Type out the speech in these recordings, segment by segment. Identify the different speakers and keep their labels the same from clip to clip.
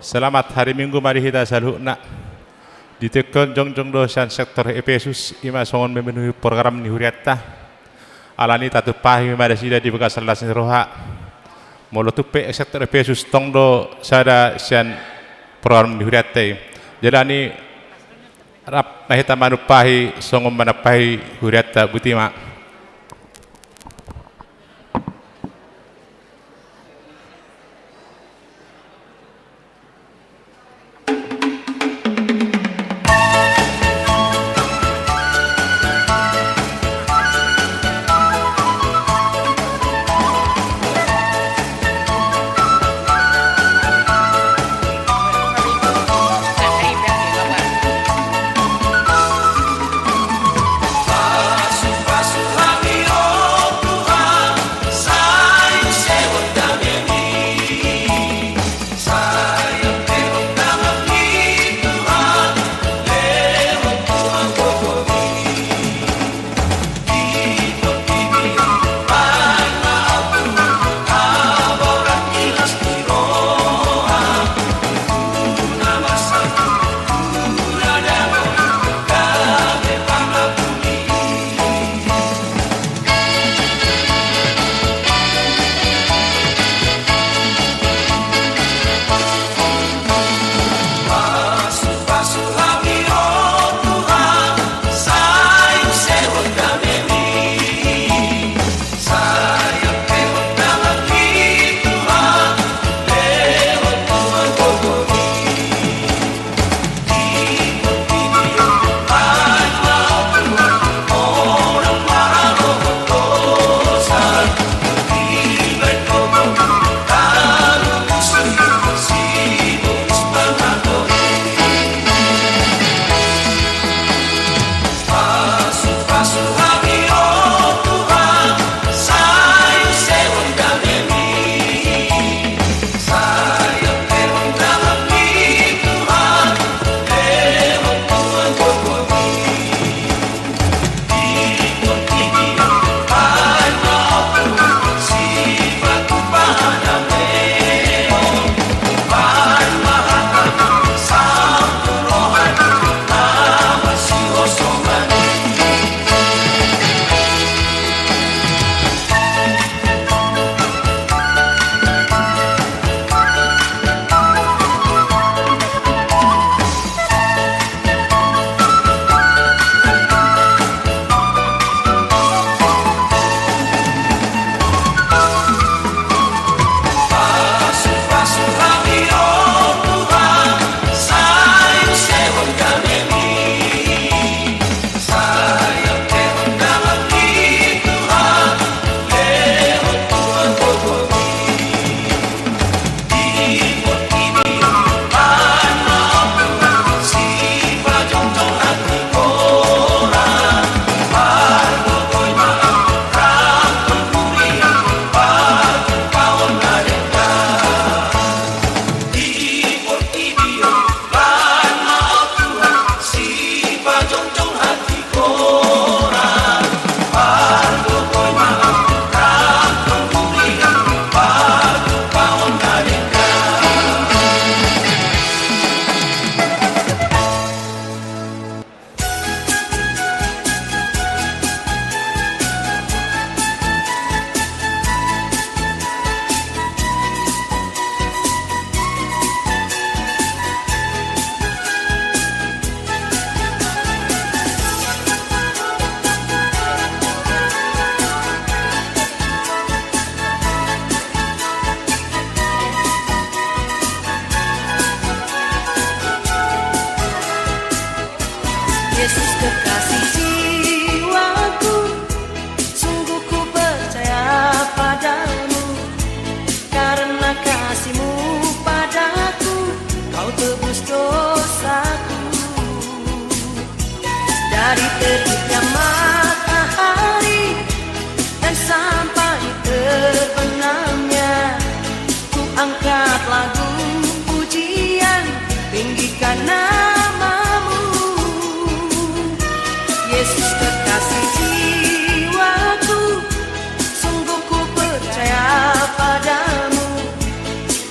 Speaker 1: Selamat hari Minggu, mari kita salhuna di tekon jongjong dosan sektor Efesus ima songon memenuhi program ni huriatta alani tatu pahi mada sida di bekas lasin roha molo tupe sektor Efesus tongdo sada sian program ni huriatta jalani rap mahita manupahi songon manapahi huriatta butima.
Speaker 2: Dari terbitnya matahari dan sampai terbenamnya, ku angkat lagu pujian, tinggikan namamu. Yesus kekasih jiwaku, sungguh ku percaya padamu,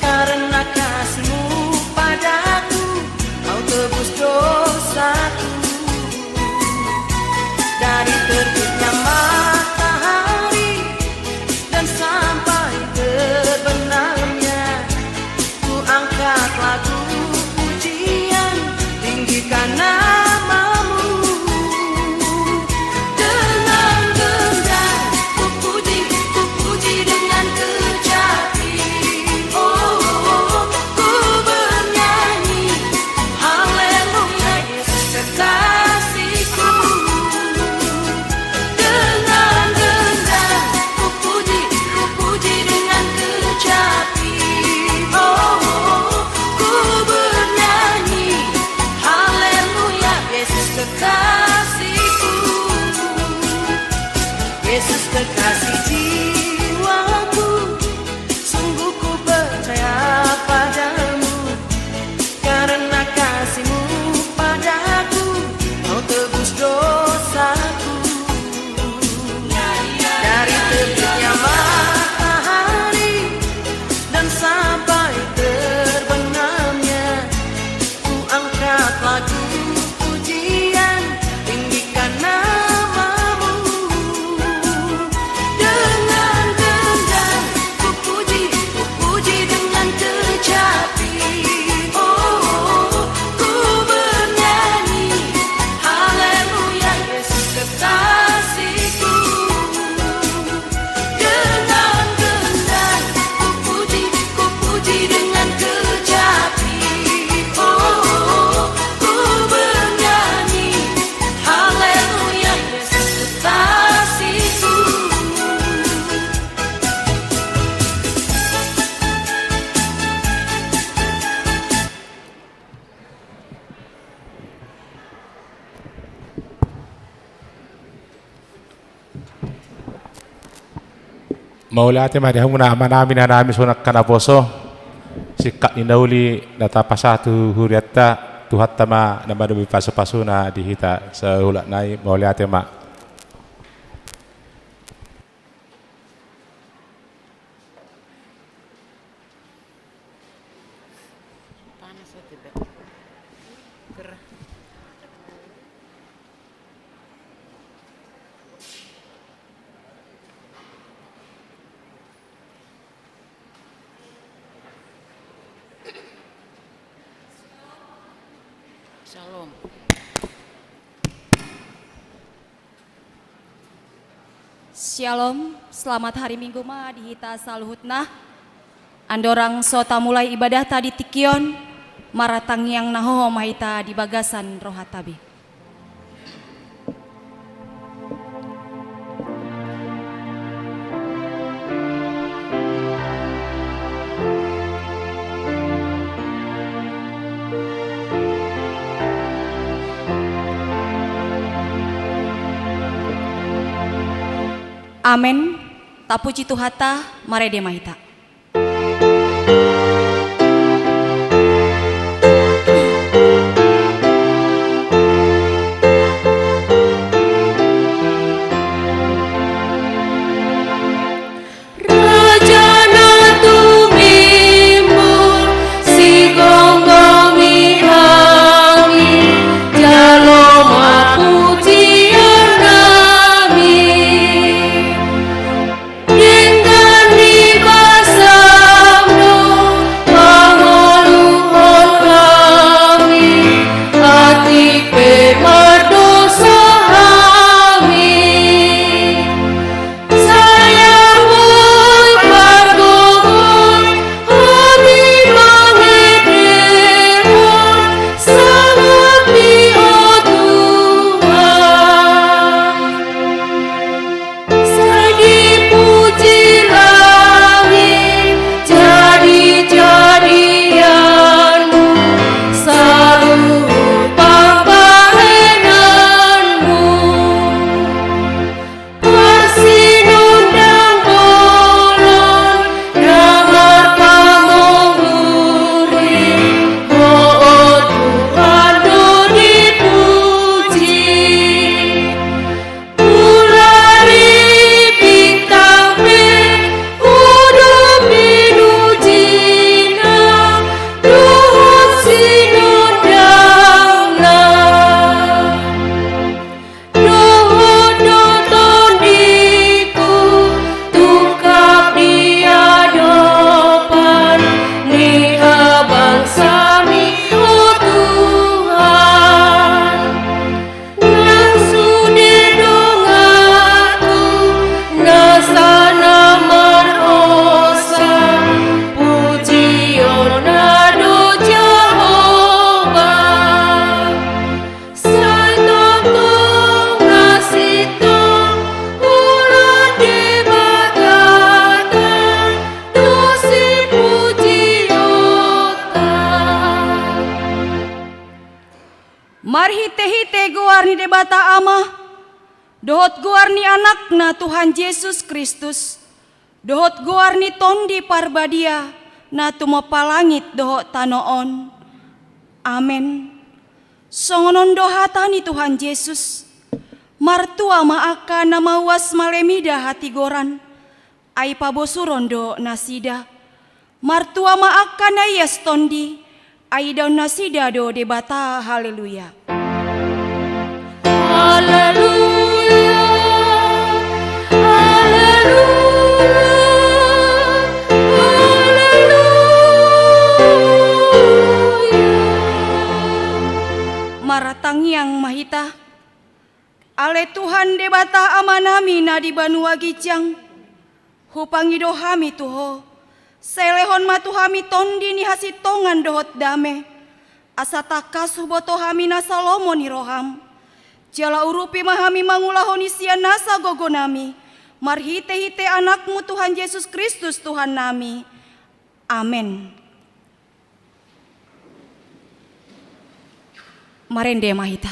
Speaker 2: karena kasih-Mu kekasih jiwaku, sungguh ku percaya padamu, karena kasihmu padaku, kau tebus dosaku. Dari terbitnya matahari dan sampai terbenamnya, ku angkat lagu pujian, tinggikan namamu. Dengan gendang ku puji dengan kecapi. Oh, ku bernyanyi haleluya Yesus kekasihku. Dengan gendang ku puji dengan kecapi. Oh, ku bernyanyi haleluya Yesus kekasihku.
Speaker 1: Maulati madahumuna amanami na nami sunak kanaposo sikak inauli natapasatu huriatta tuhattama na madumi pasu-pasu na dihita sa hulak nai maulati ma.
Speaker 3: Shalom.
Speaker 4: Shalom, selamat hari Minggu ma dihita saluhutna. Andorang sota mulai ibadah tadi tikion, maratang yang nahoho mahita di bagasan rohatabi. Amen. Tapuji Tuhata, marede mahita.
Speaker 3: Marhite-hite guarni debata ama
Speaker 4: Dohot goarni anakna Tuhan Yesus Kristus. Dohot goarni tondi parbadia na tumapalangit dohot tanoon. Amen. Songonon dohatani Tuhan Yesus. Martua maaka na mawas malemida hati goran. Ai pabosurondo nasida. Martua maaka na yes tondi. Ai daun nasida do debata haleluya.
Speaker 2: Haleluya, haleluya, haleluya.
Speaker 4: Maratang yang mahita. Ale Tuhan debata amanami na di banua gijang. Hupangido hami tuho. Selehon matuhami tondi ni hasitongan dohot dame. Asataka suboto hami na Salomo ni roham. Jala urupi mahami mangulahoni sia nasa gogonami. Marhite-hite anakmu Tuhan Yesus Kristus Tuhan nami. Amen. Marende mahita.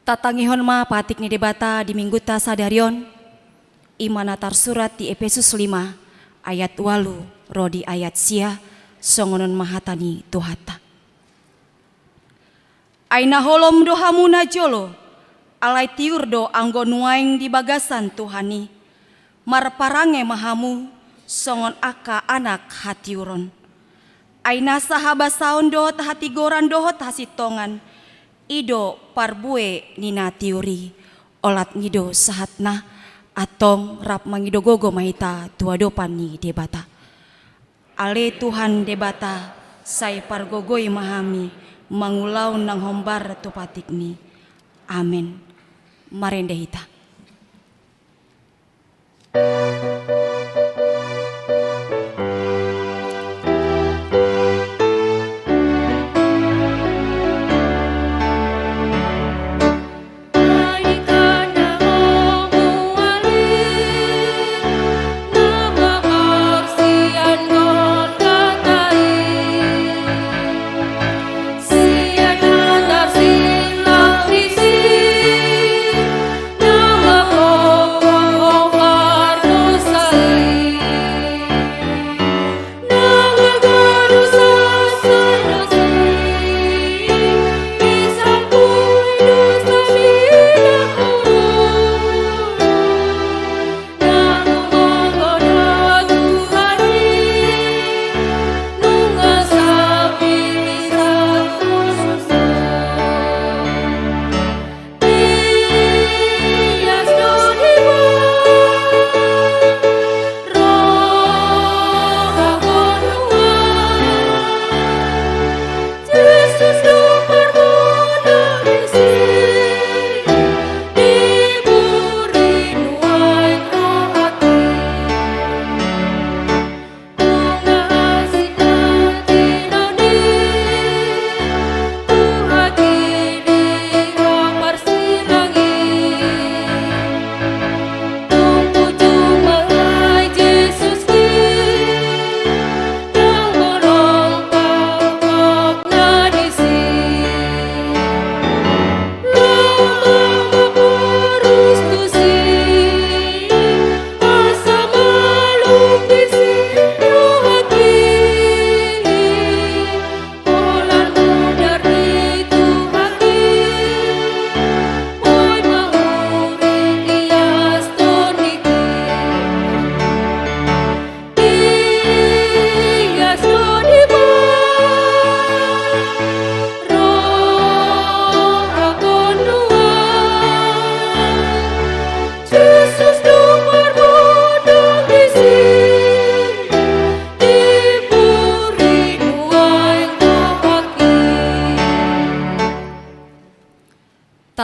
Speaker 4: Tatangihon ma patik ni debata di minggu ta sadarion. Imanatar surat di Efesus 5 ayat 8 rodi ayat sia songonon mahatani tuhata. Aina holom dohamu na jolo alai tiur do anggo nuaing di bagasan Tuhani. Marparange mahamu songon aka anak hatiuron. Aina sahabasaon dohot hati goran dohot hasitongan. Ido parbue nina tiuri olat ngido sahatna atong rap mangido gogo mahita tuadopan ni debata. Ale Tuhan debata say pargogoi mahami mangulau nang hombar tupatik ni. Amen. Marende hita.
Speaker 2: Nah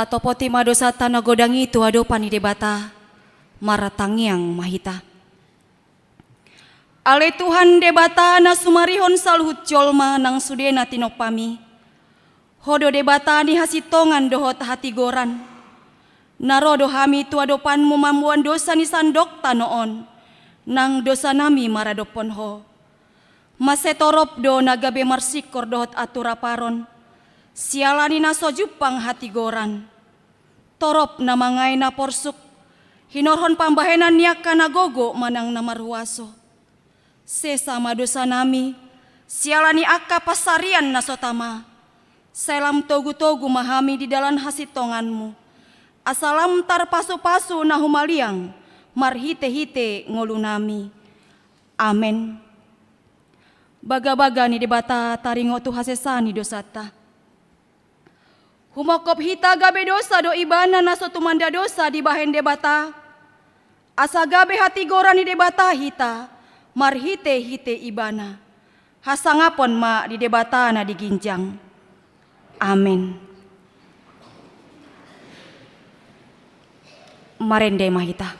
Speaker 4: Tatopoti madosa tanah godangi tu adopani debata maratangiang mahita. Ale Tuhan debata na sumarihon saluhut jolma nang sudena tinopami. Hodo debata ni hasitongan dohot hati goran. Narodo hami tu adopanmu mamuan dosa ni sandok tanoon. Nang dosa nami maradopon ho. Masetorop do nagabe marsikor dohot aturaparon. Sialani na sojupang hati goran. Torop na mangay na porsuk. Hinorhon pambahenan niya kanagogo manang namarhuaso. Sesama dosa nami, sialani akka pasarian na sotama. Selam togu-togu mahami di dalam hasitonganmu. Asalam tar pasu-pasu na humaliang, marhite-hite ngolu nami. Amen. Baga-baga ni debata taringotu hasesani dosata. Humokop hita gabe dosa do ibana na sotumanda dosa di bahen debata. Asa gabe hati gorani debata hita. Marhite-hite ibana, hasangapon ma di debata na diginjang. Amin. Marende mahita.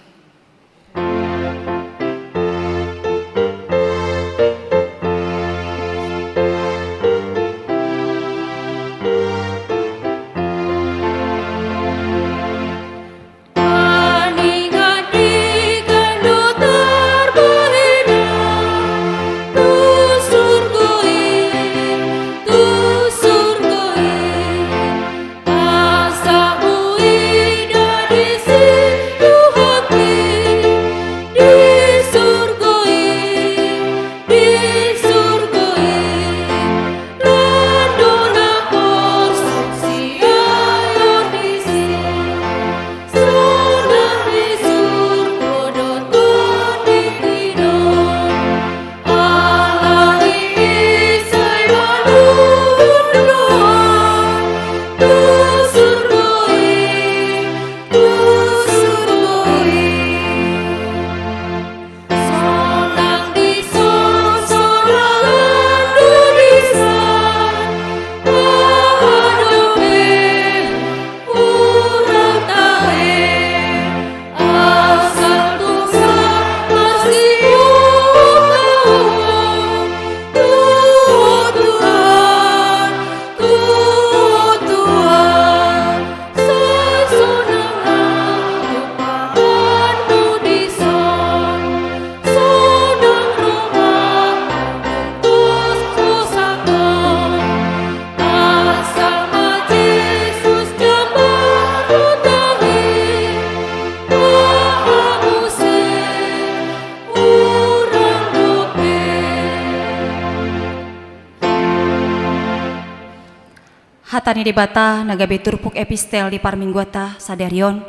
Speaker 4: Hatani debata nagabe turpuk epistel di parmingguata sadarion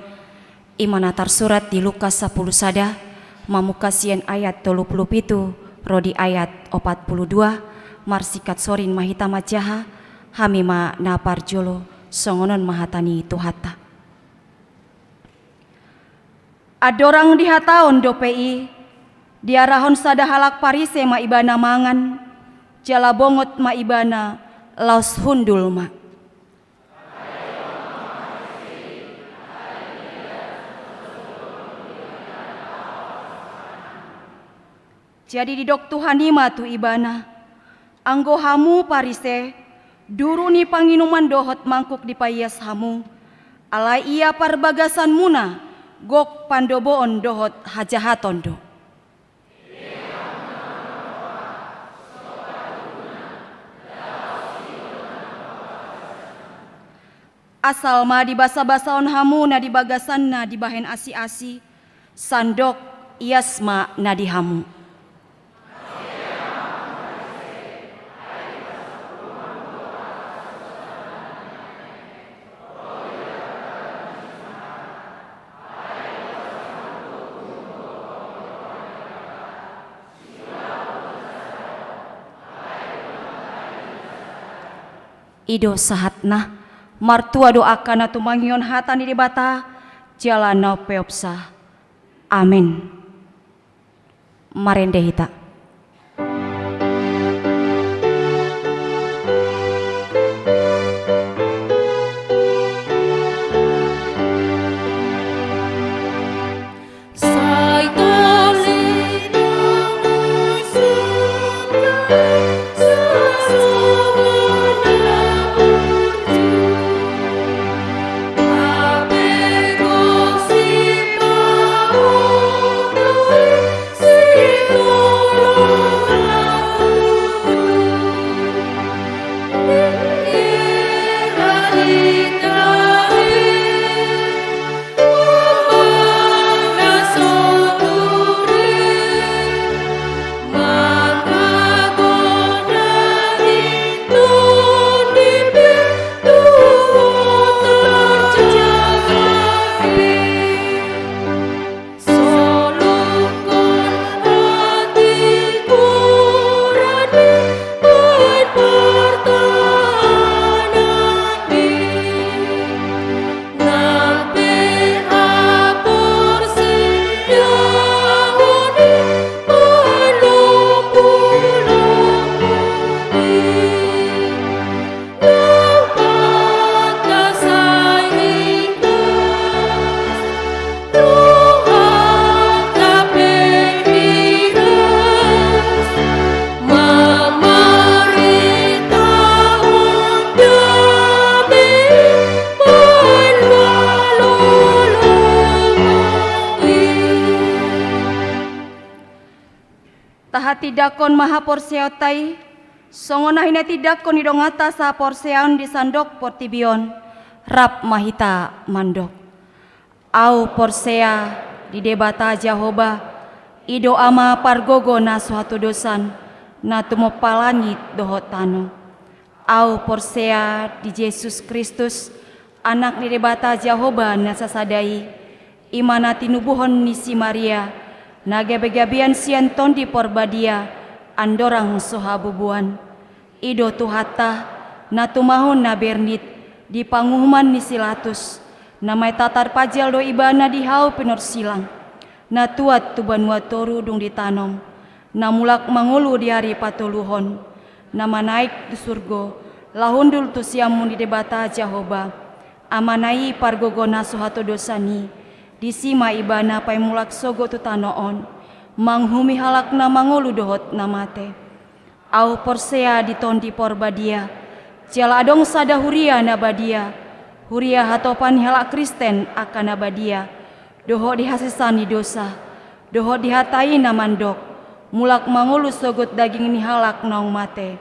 Speaker 4: imanatar surat di Lukas 10 sada mamukasien ayat 37 rodi ayat 42 marsikat sorin mahita majaha hamima napar jolo songonon mahatani tuhata. Adorang dihataon dopei diarahon sada halak parise ma ibana mangan jala bongot ma ibana laos hundul ma. Jadi didok Tuhanima tu ibana, anggo hamu parise, duru ni panginuman dohot mangkuk di payas hamu, alai ia parbagasan muna, gok pandoboon dohot hajahaton do. Asal ma di basa-basaon hamu na di bagasan na di bahen asi-asi, sandok iasma na di hamu. Ido sahatna martua doakan atu mangyon hatan di debata jalana peopsa. Amin. Marende hita. tidakon maha porseotai, songona hina tidakon idongata sa porsean di sandok portibion, rap mahita mandok. Au porsea di debata Jehovah, ido ama pargogo na suatu dosan, na tumopalangit dohotano. Au porsea di Yesus Kristus, anak di debata Jehovah na sasadai, imana tinubuhon ni si Maria, na gabe-gabian sian tondi porbadia, andorang sohabubuan. Ido tuhata, na tumahon na bernit, di pangumuman ni silatus, na may tatar pajal do ibana di hau penor silang, na tuat tubanua toru dung ditanom, na mulak mangulu di hari patuluhon, na manaik di surgo, lahundul tu siamun di debata Jehovah, amanai pargogona suhato dosani, di sima ibana pai mulak sogo tu tanoon, manghumi halak na mangulu dohot namate. Au porsea di tondi porbadia, jala adong sada huria nabadia, huria hatopan halak Kristen akan nabadia, doho dihasisani dosa, doho dihatai namandok, mulak mangulu sogot daging ni halak naung mate,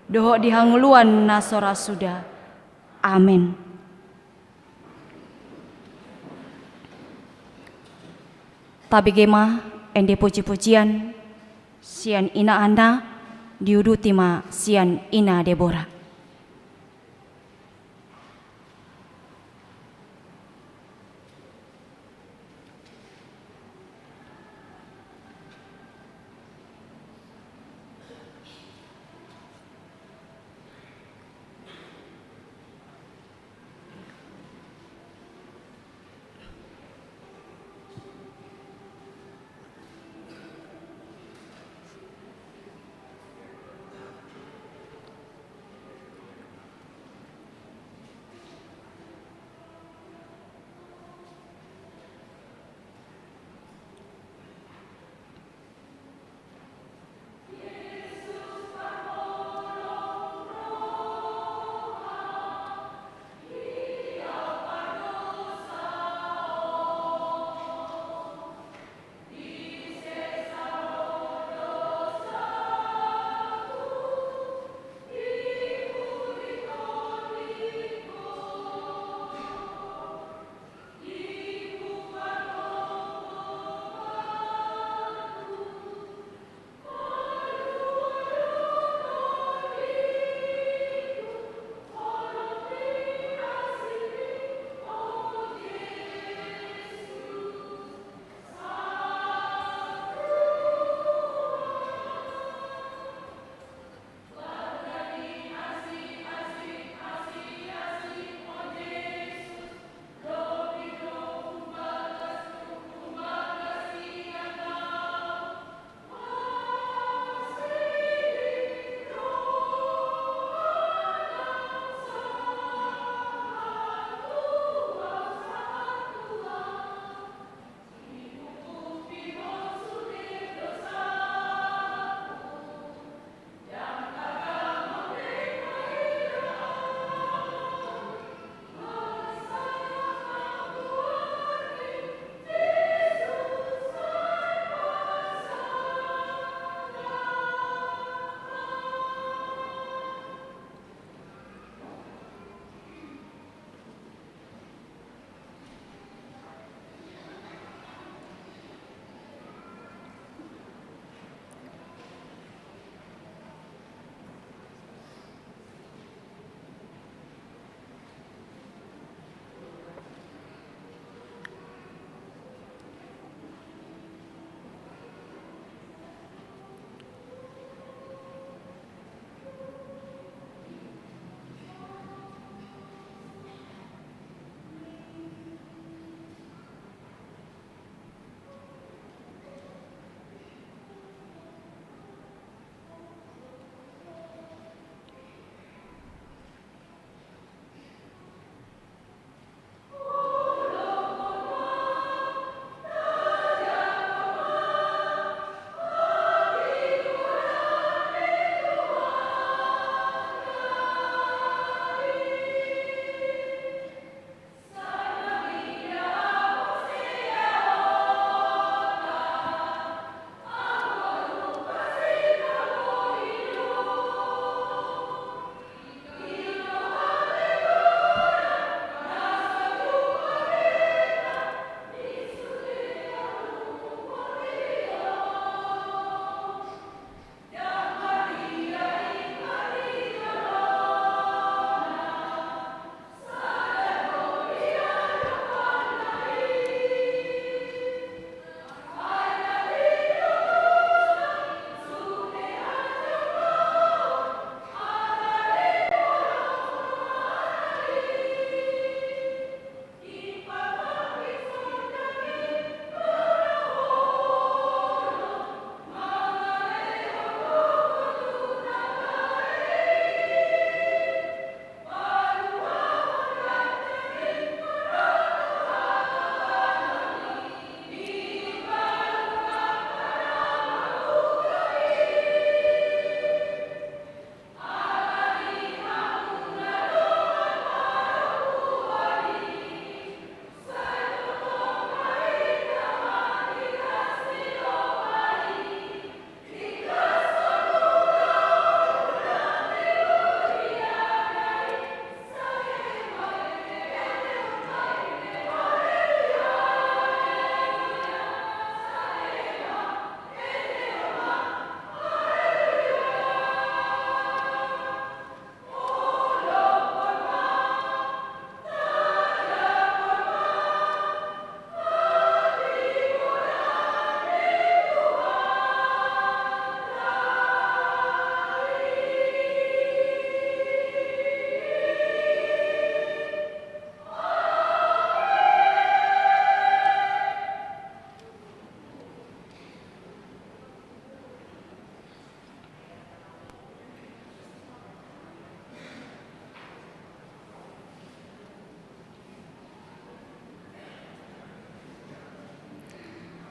Speaker 4: doho dihanguluan nasora suda. Amin. Tabi gema ende puji-pujian sian ina anda diudutima sian ina Deborah.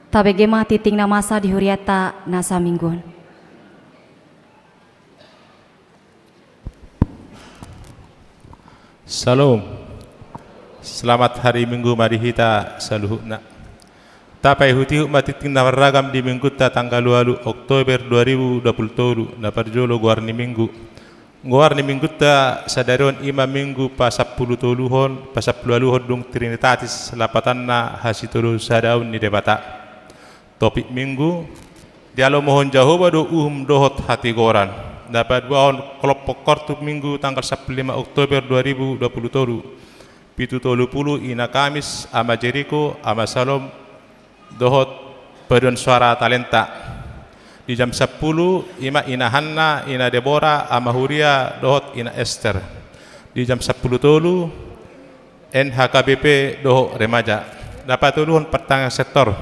Speaker 4: tabegema titing na masa di huriata nasa minggun.
Speaker 1: Salam. Selamat hari Minggu mari kita saluhna. Tapai huti matiting na ragam di minggu ta tanggal 2 Oktober 2020 na parjolo guarni minggu. Guarni minggu ta sadaron ima minggu pa 10 tuluhon pa 10 luhon dung Trinitatis lapatan na hasitulu sadaun ni debata. Topik minggu dialo mohon Jehovah do dohot hati goran. Dapat buahon kelompok kortup minggu tanggal 15 Oktober 2020 pitu tolu puluh ina Kamis ama Jericho ama Salom dohot paduan suara talenta di jam 10 ima ina Hanna ina Deborah ama Huria dohot ina Esther di jam 10 tolu NHKBP dohot remaja dapat tuluhon pertanggal sektor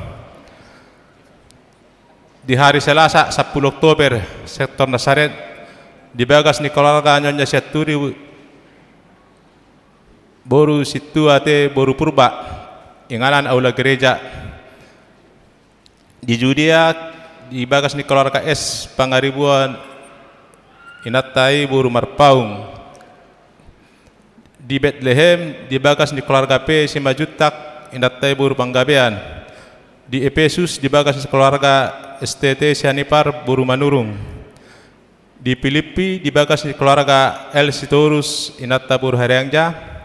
Speaker 1: di hari Selasa 10 Oktober sektor Nasaret dibagas ni keluarga Nyonya Syaturi boru situ ate boru purba ingalan aula gereja di Judea dibagas ni keluarga S Pangaribuan inatai boru Marpaung di Bethlehem dibagas ni keluarga P Simajutak inatai boru Panggabean di Efesus dibagas ni keluarga STT Sianipar boru Manurung di Filipi dibagas ni keluarga L Sitorus inatta boru Haryangja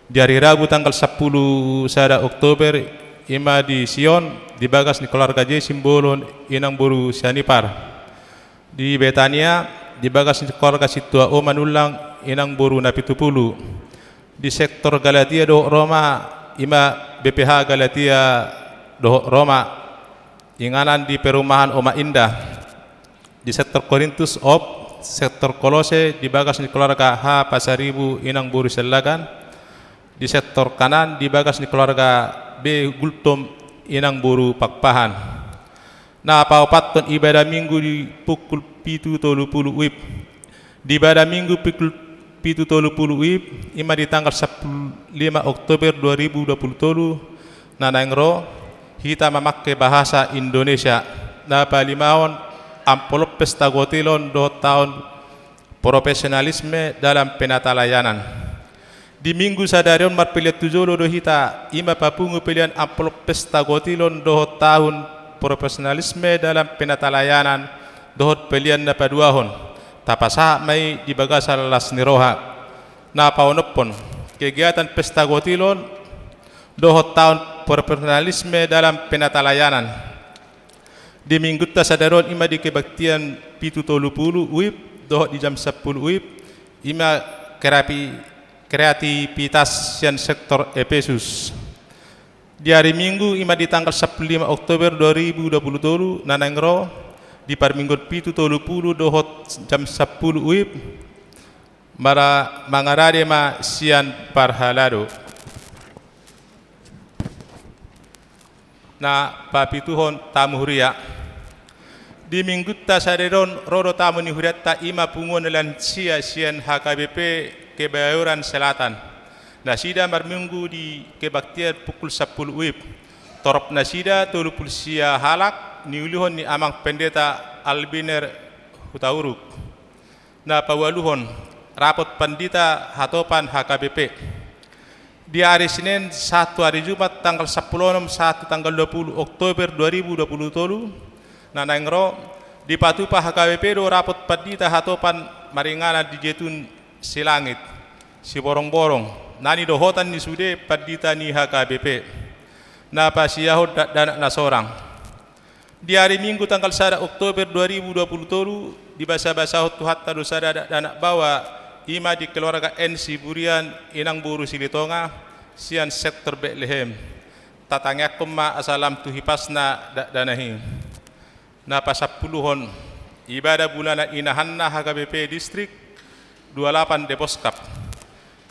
Speaker 1: di hari Rabu tanggal 10 sada Oktober ima di Sion dibagas ni keluarga J Simbolon inang boru Sianipar di Betania dibagas ni keluarga Situa O Manulang inang boru Napitupulu di sektor Galatia do Roma ima BPH Galatia do Roma inganan di perumahan Oma Indah di sektor Korintus Op sektor Kolose dibagas ni keluarga H Pasaribu inang boru Selagan di sektor kanan dibagas ni keluarga B Gultom inang boru Pakpahan. Nah paupaton ibadah minggu di pukul 7.30 WIB. Di ibadah minggu pukul 7.30 WIB ima di tanggal 5 Oktober 2020 nanangro kita memakai bahasa Indonesia. Nah palimahon amplop pesta gotilon do tahun profesionalisme dalam penatalayanan. Di minggu sadarion marpiliat tujolo do hita ima papungu pilihan amplop pesta gotilon dohot tahun profesionalisme dalam penatalayanan dohot pilihan na paduahon tapasa may dibagasal las niroha na paunopon kegiatan pesta gotilon dohot tahun profesionalisme dalam penatalayanan di minggu ta sadaron ima di kebaktian 7.30 WIB dohot di jam 10 WIB ima kreativitas yang sektor Efesus. Di hari Minggu ima di tanggal 15 Oktober 2020 nanangro di parminggon 7.30 dohot jam 10 WIB mara mangarade ma sian parhalado. Na papituhon tamu huria di minggu ta saderon rodo tamu ni huriat ta ima pungon lan sian HKBP Kebayoran Selatan. Nasida marminggu di kebaktian pukul 10 WIB. Torop nasida tulupul sia halak niuluhon ni amang pendeta Albiner Hutauruk. Na pawaluhon rapot pandita hatopan HKBP. Di hari Senin 1 hari Jumat tanggal 10 1 tanggal 20 Oktober 2020 nanangro di patupa HKBP do rapot pandita hatopan maringana di jetun silangit si borong-borong nani dohotan ni sude padita ni HKBP na pasiyahod dan na sorang di hari Minggu tanggal 1 Oktober 2020 di basa-basahot tuhatta do sada dan bawa ima di keluarga N Siburian inang buru Silitonga sian sektor Bethlehem tatangyakum ma asalam tuhipasna danahi na pasapuluhon ibadah bulanan inahanna HKBP distrik 28 Deposkap.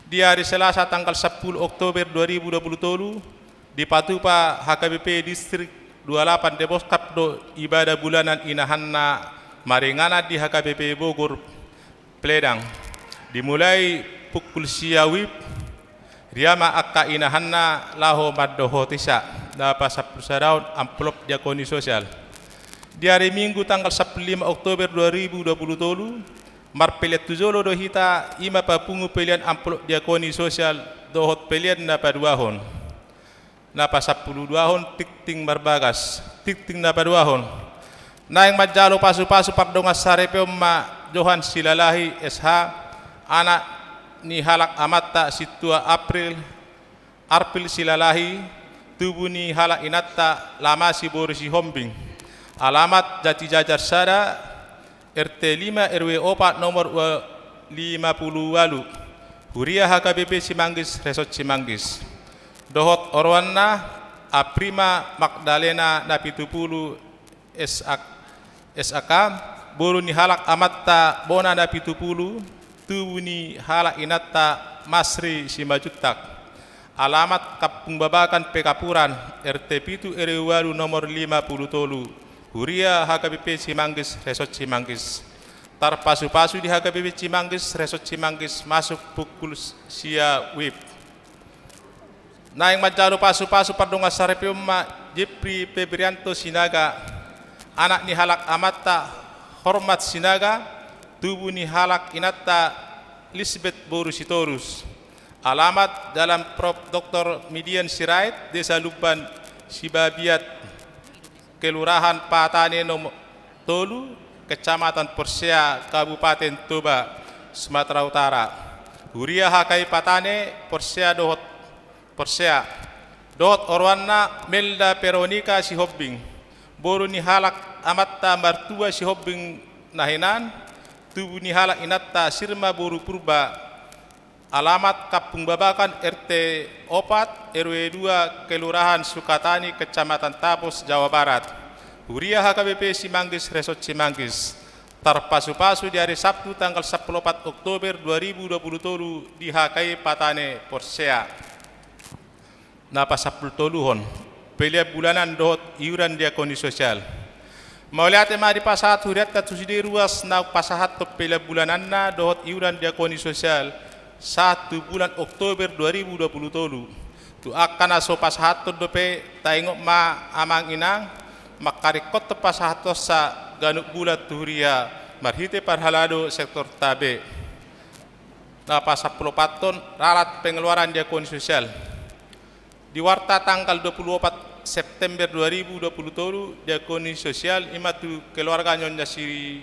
Speaker 1: Di hari Selasa tanggal 10 Oktober 2020 di Patupa HKBP distrik 28 Deposkap do ibadah bulanan inahanna maringana di HKBP Bogor Pledang dimulai pukul siawib riama akka inahanna laho maddohotisa dapat 10 sadaun amplop diakoni sosial. Di hari Minggu tanggal 15 Oktober 2020, marpelet tujolo do hita ima papungu pelian amplop diakoni sosial dohot pelian na paduahon. Napa 10 duahon tikting marbagas, tikting na paduahon. Na yang majalo pasu-pasu pardongas sarepe ma Johan Silalahi SH, anak ni halak amatta situa Arpil Silalahi, tubuh ni halak inatta lama si Borisi Hombing. Alamat Jati Jajar Sada, RT 5 RW 4 nomor 50 Walu, Huria HKBP Cimanggis, Resort Cimanggis. Dohot Orwana, Aprima Magdalena Napitupulu SAK, Bolu ni halak amatta Bona Napitupulu, tubuh ni halak inatta Masri Simajutak. Alamat Kapung Babakan Pekapuran, RT Pitu RW Walu nomor 50 Tolu, Huria HKBP Cimanggis, Resort Cimanggis. Tar pasu-pasu di HKBP Cimanggis, Resort Cimanggis masuk pukul sia wib. Na yang majalo pasu-pasu pardongas sarepe umma Jepri Febrianto Sinaga, anak ni halak amatta Hormat Sinaga, tubuh ni halak inatta Lisbeth Borusitorus. Alamat dalam Prof. Dr. Midian Sirait, Desa Luban Sibabiat, Kelurahan Patane Nomor Tolu, Kecamatan Persea, Kabupaten Toba, Sumatera Utara. Huria Hakai Patane, Persea Dohot Persea. Dohot Orwana Melda Peronika si Hobbing. Boru ni halak amatta martua si Hobbing nahinan, tubuh ni halak inatta Sirma Boru Purba. Alamat Kapung Babakan RT 4 RW 2 Kelurahan Sukatani, Kecamatan Tapos, Jawa Barat. Huria HKBP Cimanggis, Resort Cimanggis. Tarpasu-pasu di hari Sabtu tanggal 14 Oktober 2020 di HKI Patane Persea. Napa 10 toluhon pelia bulanan dohot iuran diakoni sosial. Mauliate mari pasahat huriat tatusidi ruas na pasahat to pelia bulanan na dohot iuran diakoni sosial 1 bulan Oktober 2020. Tu akan aso pasahat to dope taingok ma amang inang makarikot to pasahat to sa ganuk bulat tuhuria marhite parhalado sektor tabe. Napa 10 paton ralat pengeluaran diakoni sosial. Di warta tanggal 24 September 2020 diakoni sosial imatu keluarga Nyonya Siri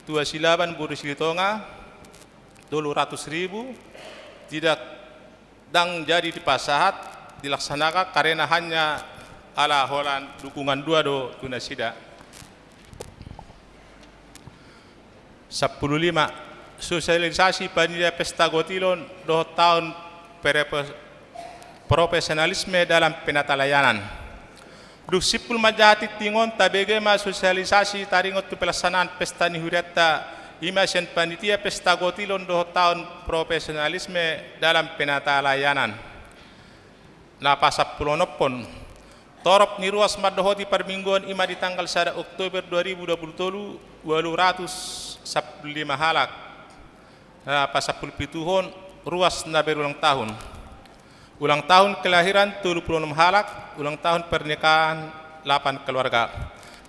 Speaker 1: Tua Silaban Boru Silitonga 200.000 tidak dang jadi di pasahat dilaksanakan karena hanya ala holan dukungan dua do tunasida. 15 sosialisasi panitia pesta gotilon 2 tahun profesionalisme dalam penatalayanan. Duk sipul majati tingon tabege ma sosialisasi taringot tu pelaksanaan pesta nihuriatta imasen panitia pesta gotilon 2 tahun profesionalisme dalam penatalayanan. Napa 10 nopon torop ni ruas madohoti permingguan ima di tanggal 1 Oktober 2020 215 halak. Napa 10 pituhon ruas na berulang tahun. Ulang tahun kelahiran 76 halak, ulang tahun pernikahan 8 keluarga.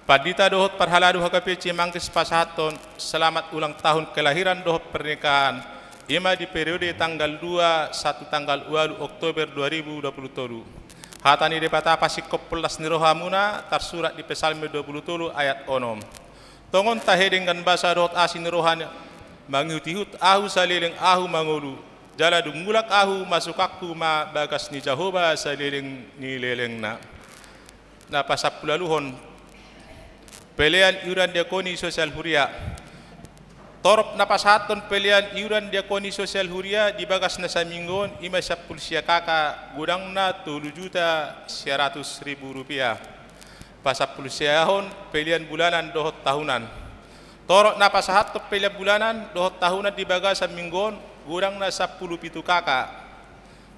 Speaker 1: Padita dohot parhaladu HKP Cimanggis pasahaton selamat ulang tahun kelahiran dohot pernikahan ima di periode tanggal 2 1 tanggal 2 Oktober 2020. Hatani depata pasikop pelas niroha muna tarsurat di Pesalme 20 ayat onom. Tongon tahe dengan bahasa dohot asin nirohan mangihut-ihut ahu saliling ahu mangulu. Jala dumulak ahu masuk aku ma bagas ni Jehovah saliling ni leleng na. Napa 10 luhon pelian iuran diakoni sosial huria. Torop napasaton pelian iuran diakoni sosial huria di bagas na sa minggon ima 10 sia kaka gudang na 7.100.000 rupiah. Pa 10 siahon pelian bulanan dohot tahunan. Torok napasaton pelian bulanan dohot tahunan di bagas sa minggon gudang na 10 pitu kaka.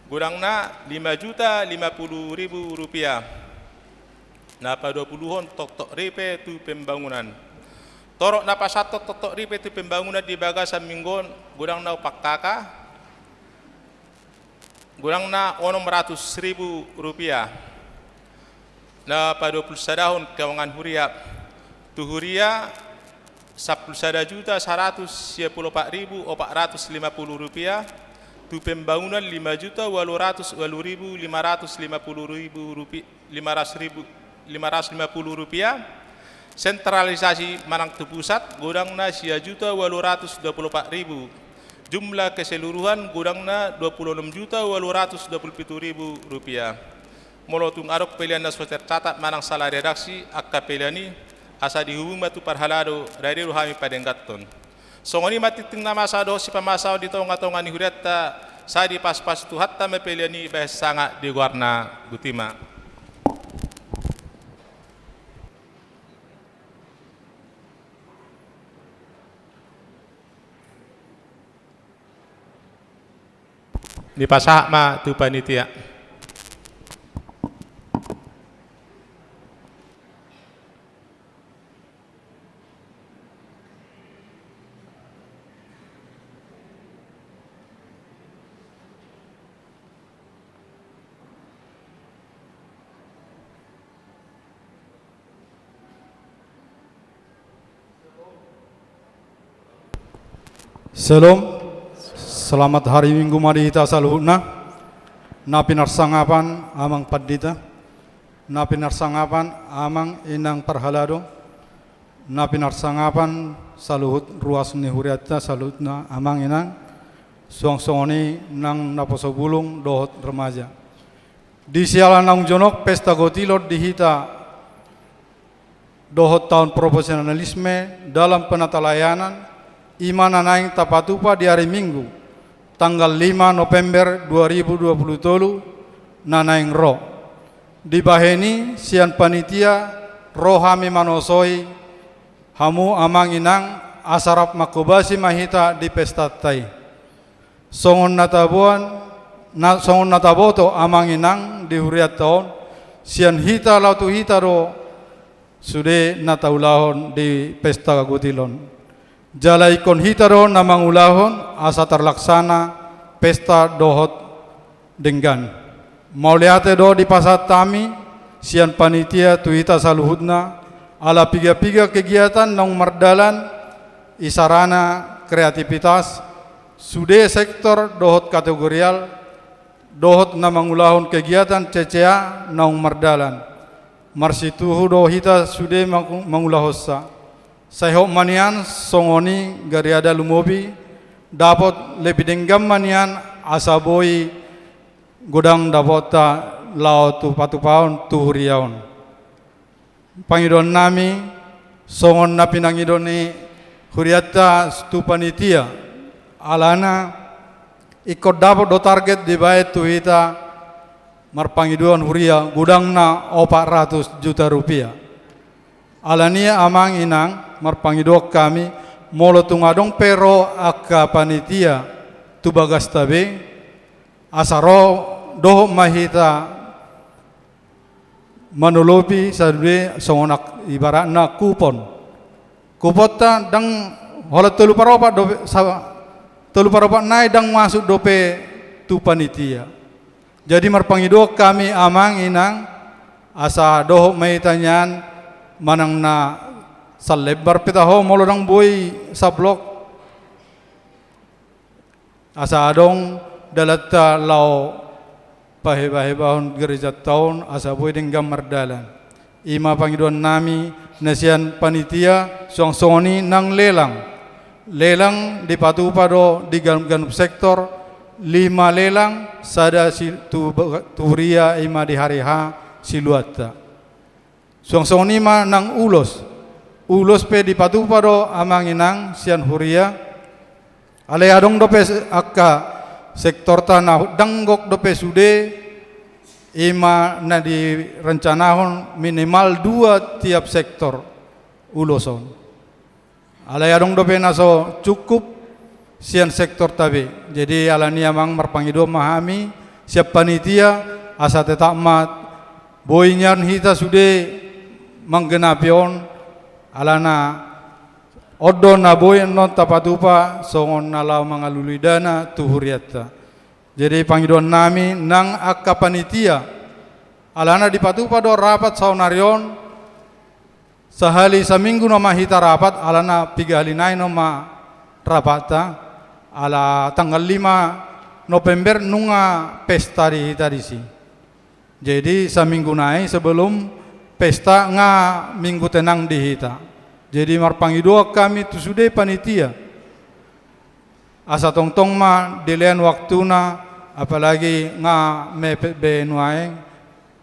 Speaker 1: Gudang na 5.050.000 rupiah. Napa 20-hon tok-tok ripe tu pembangunan. Torok napa satu tok-tok ripe tu pembangunan di bagasan minggon gudang na upak kaka. Gudang na 600.000 rupiah. na pada 20 tahun kewangan huria tu huria 11.114.450 rupiah, tu pembangunan 5.850.550 rupiah, sentralisasi manang tu pusat godangna 6.824.000, jumlah keseluruhan godangna 26.827.000 rupiah. Molotung arok pilihan naso tercatat manang salah redaksi akka pilihan asa dihubung batu parhalado dari ruhami padenggaton. Songoni matiting nama sado si pamasaw di tonga-tonga ni hureta sa di pas-pas tu hatta mepeliani bahas sanga di warna gutima. Di pasah ma tu panitia.
Speaker 3: Salam, selamat hari Minggu mari hita saluhutna. Napi narsangapan amang padita, napi narsangapan amang inang parhalado, napi narsangapan saluhut ruas ni huriata saluhutna amang inang suang-suangoni nang naposobulung dohot remaja. Di sialan nang jonok pesta gotilot di hita dohot tahun profesionalisme dalam penata layanan Imana naing tapatupa di hari Minggu tanggal 5 November 2020 nanaing ro dibaheni sian panitia rohami manosoi hamu amang inang asarap makobasi mahita di pesta tai songon nataboto amang inang di huriat taon sian hita lautu hita ro sude nataulahon di pesta gutilon. Jalai kon hitaro namang ulahon asa terlaksana pesta dohot denggan. Mauliate do di pasat tami sian panitia tu hita saluhutna ala piga-piga kegiatan nang mardalan isarana kreativitas sude sektor dohot kategorial dohot namang ulahon kegiatan CCA nang mardalan. Marsituhu do hita sude mangulahossa. Sayhok manian songoni gariada lumobi dapat lebih denggam manian asaboi godang dapota lao tu patupaon tu huriaon. Pangidon nami songon na pinangidoni huriata stu panitia alana ikut dapat do target di bae tu hita marpangidon huria godang na 400 juta rupiah. Alania amang inang marpangidok kami molo tungadong pero akka panitia tu bagas tabe asaro doh mahita manulopi sadwe songonak ibaratna kupon kupota dang hola telu paropa do telu paropa nai dang masuk dope tu panitia. Jadi marpangidok kami amang inang asa doh mahitanyan manang na salebar pitaho molo nang boy sa blok asa adong dalata lao pahebahon gereja taon asa boy denggam mardalan ima pangidon nami nasian panitia songsoni nang lelang di patupado di ganup sektor 5 lelang sada si turia ima di hari ha siluata Songsoni ma nang ulos pe di patupado amang inang sian huria ale adong dope akka sektor tanah danggok dope sude ima na di rencanahon minimal 2 tiap sektor uloson ale adong dope naso cukup sian sektor tabe jadi alani amang marpangido mahami siap panitia asa tetap mat boinyan hita sude manggenapion alana oddo na boy non tapatupa songon nalaw mga lulidana tuhuriata. Jadi pangidon nami nang akka panitia Alana dipatu pado rapat saunarion sehali seminggu nama hita rapat alana piga hari nai nama rapata ala tanggal 5 November nunga pesta di hita disi. Jadi seminggu nai sebelum pesta nga minggu tenang di hita. Jadi marpangidua kami tu sudah panitia. Asa tong-tong ma dilean waktuna apalagi nga mepe nuaeng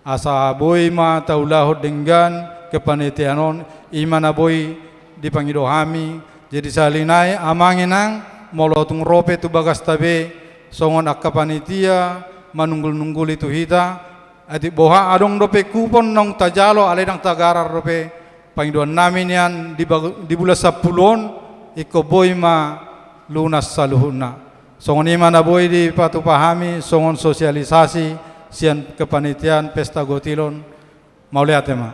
Speaker 3: asa boy ma taulahod dengan kepanitianon imana boy dipangido hami jadi salinai amanginang molotung rope tu bagas tabe songon akka panitia manunggul-nunggul itu hita ati boha adong dope kupon nong tajalo aledang tagarar rope pangidoan namin yan di bulan 10 iko boy ma lunas saluhuna songon imana boy di patu pahami songon sosialisasi sian kepanitiaan pesta gotilon mau lihat ya ma.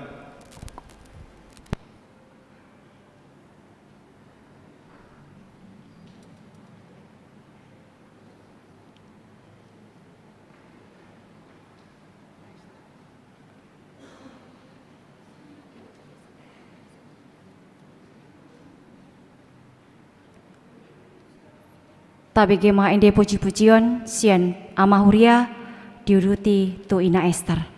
Speaker 4: Tabe gema ende puji-pujion sian amahuria diuruti tu ina Esther.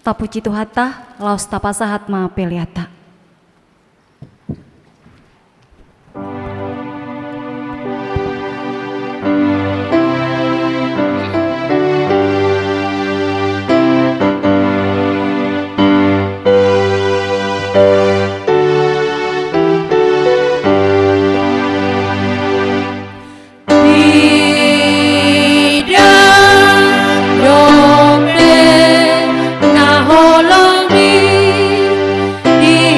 Speaker 4: Tapuji Tuhata, laos tapasahat ma peliata.
Speaker 2: Di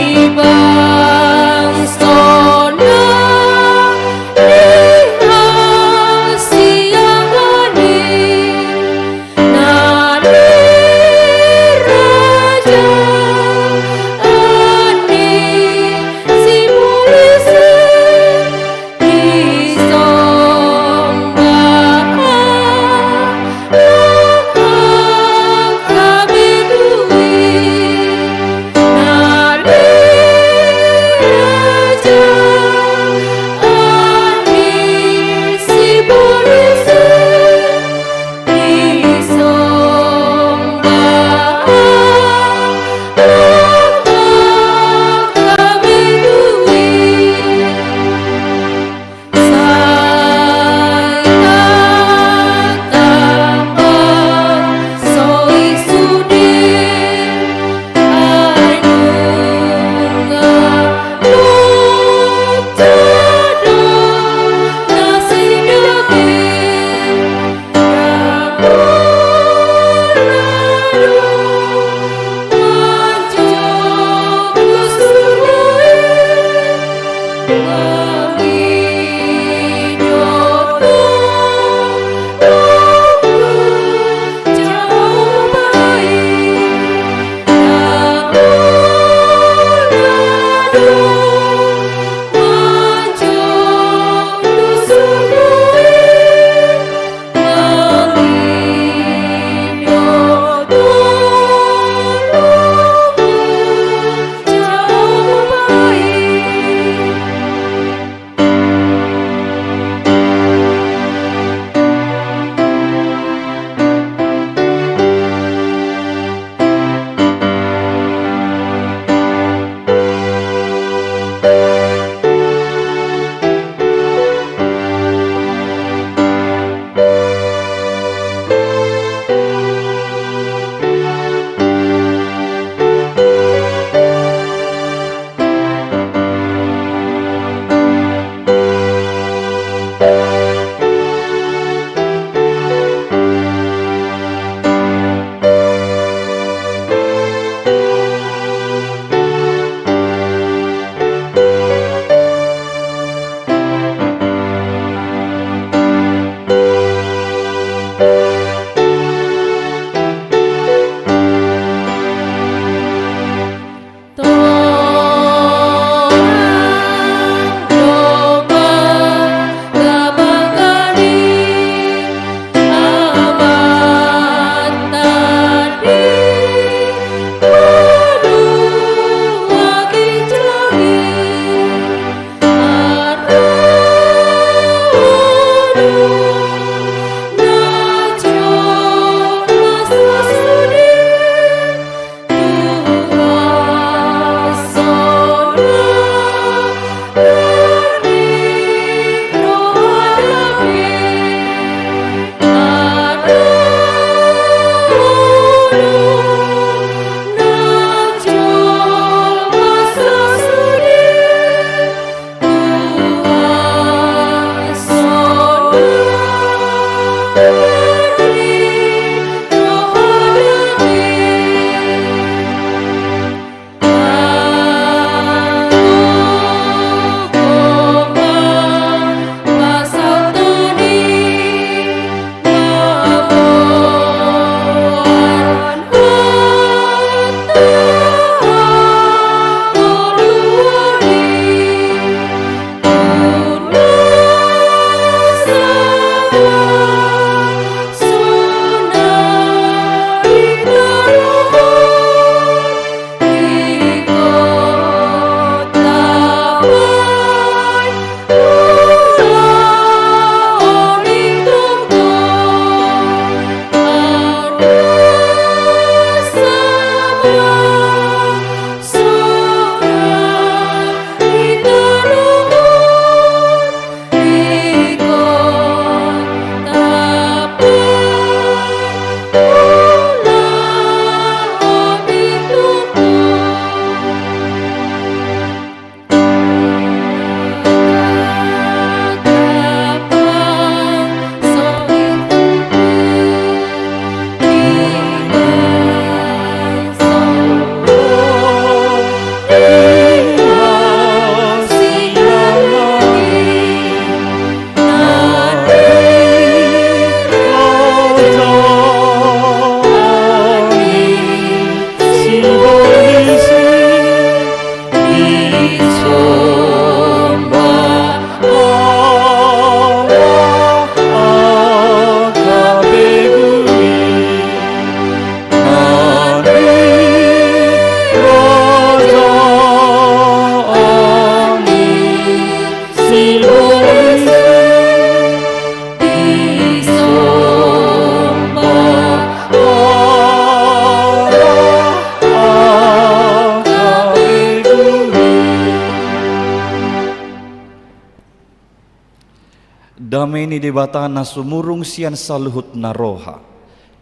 Speaker 5: Ilameni debatana sumurung sian saluhut naroha.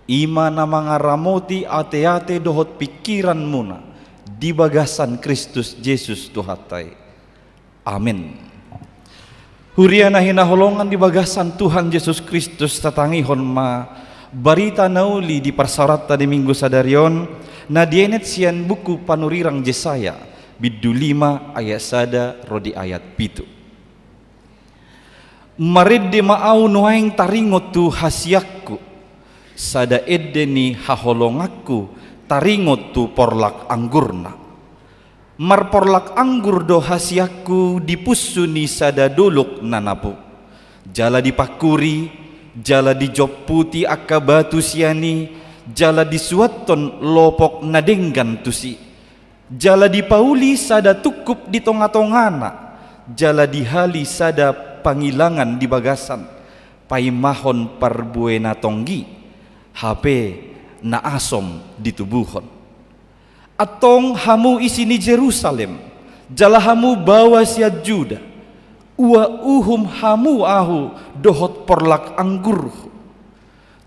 Speaker 5: Ima namanga ramoti ate-ate dohot pikiran muna di bagasan Kristus Yesus Tuhatai. Amin. Huriana hinaholongan di bagasan Tuhan Yesus Kristus tatangihon ma barita nauli di parsarata di minggu sadarion na dienet sian buku panurirang Yesaya bidu 5 ayat sada rodi ayat pitu. Maridde maau nuaing taringot tu hasiakku sada edeni haholongaku taringot tu porlak anggurna. Mar porlak anggur do hasiakku dipusuni sada dolok nanapu. Jala dipakuri, jala dijoputi akka batu siani, jala disuaton lopok nadenggan tusi. Jala dipauli sada tukup di tonga-tongana, jala dihali sada pangilangan di bagasan. Paimahon parbuena tonggi, HP na asom ditubuhon. Atong hamu isi ni Jerusalem, jala hamu bawa sia Juda, ua uhum hamu ahu dohot porlak anggurhu.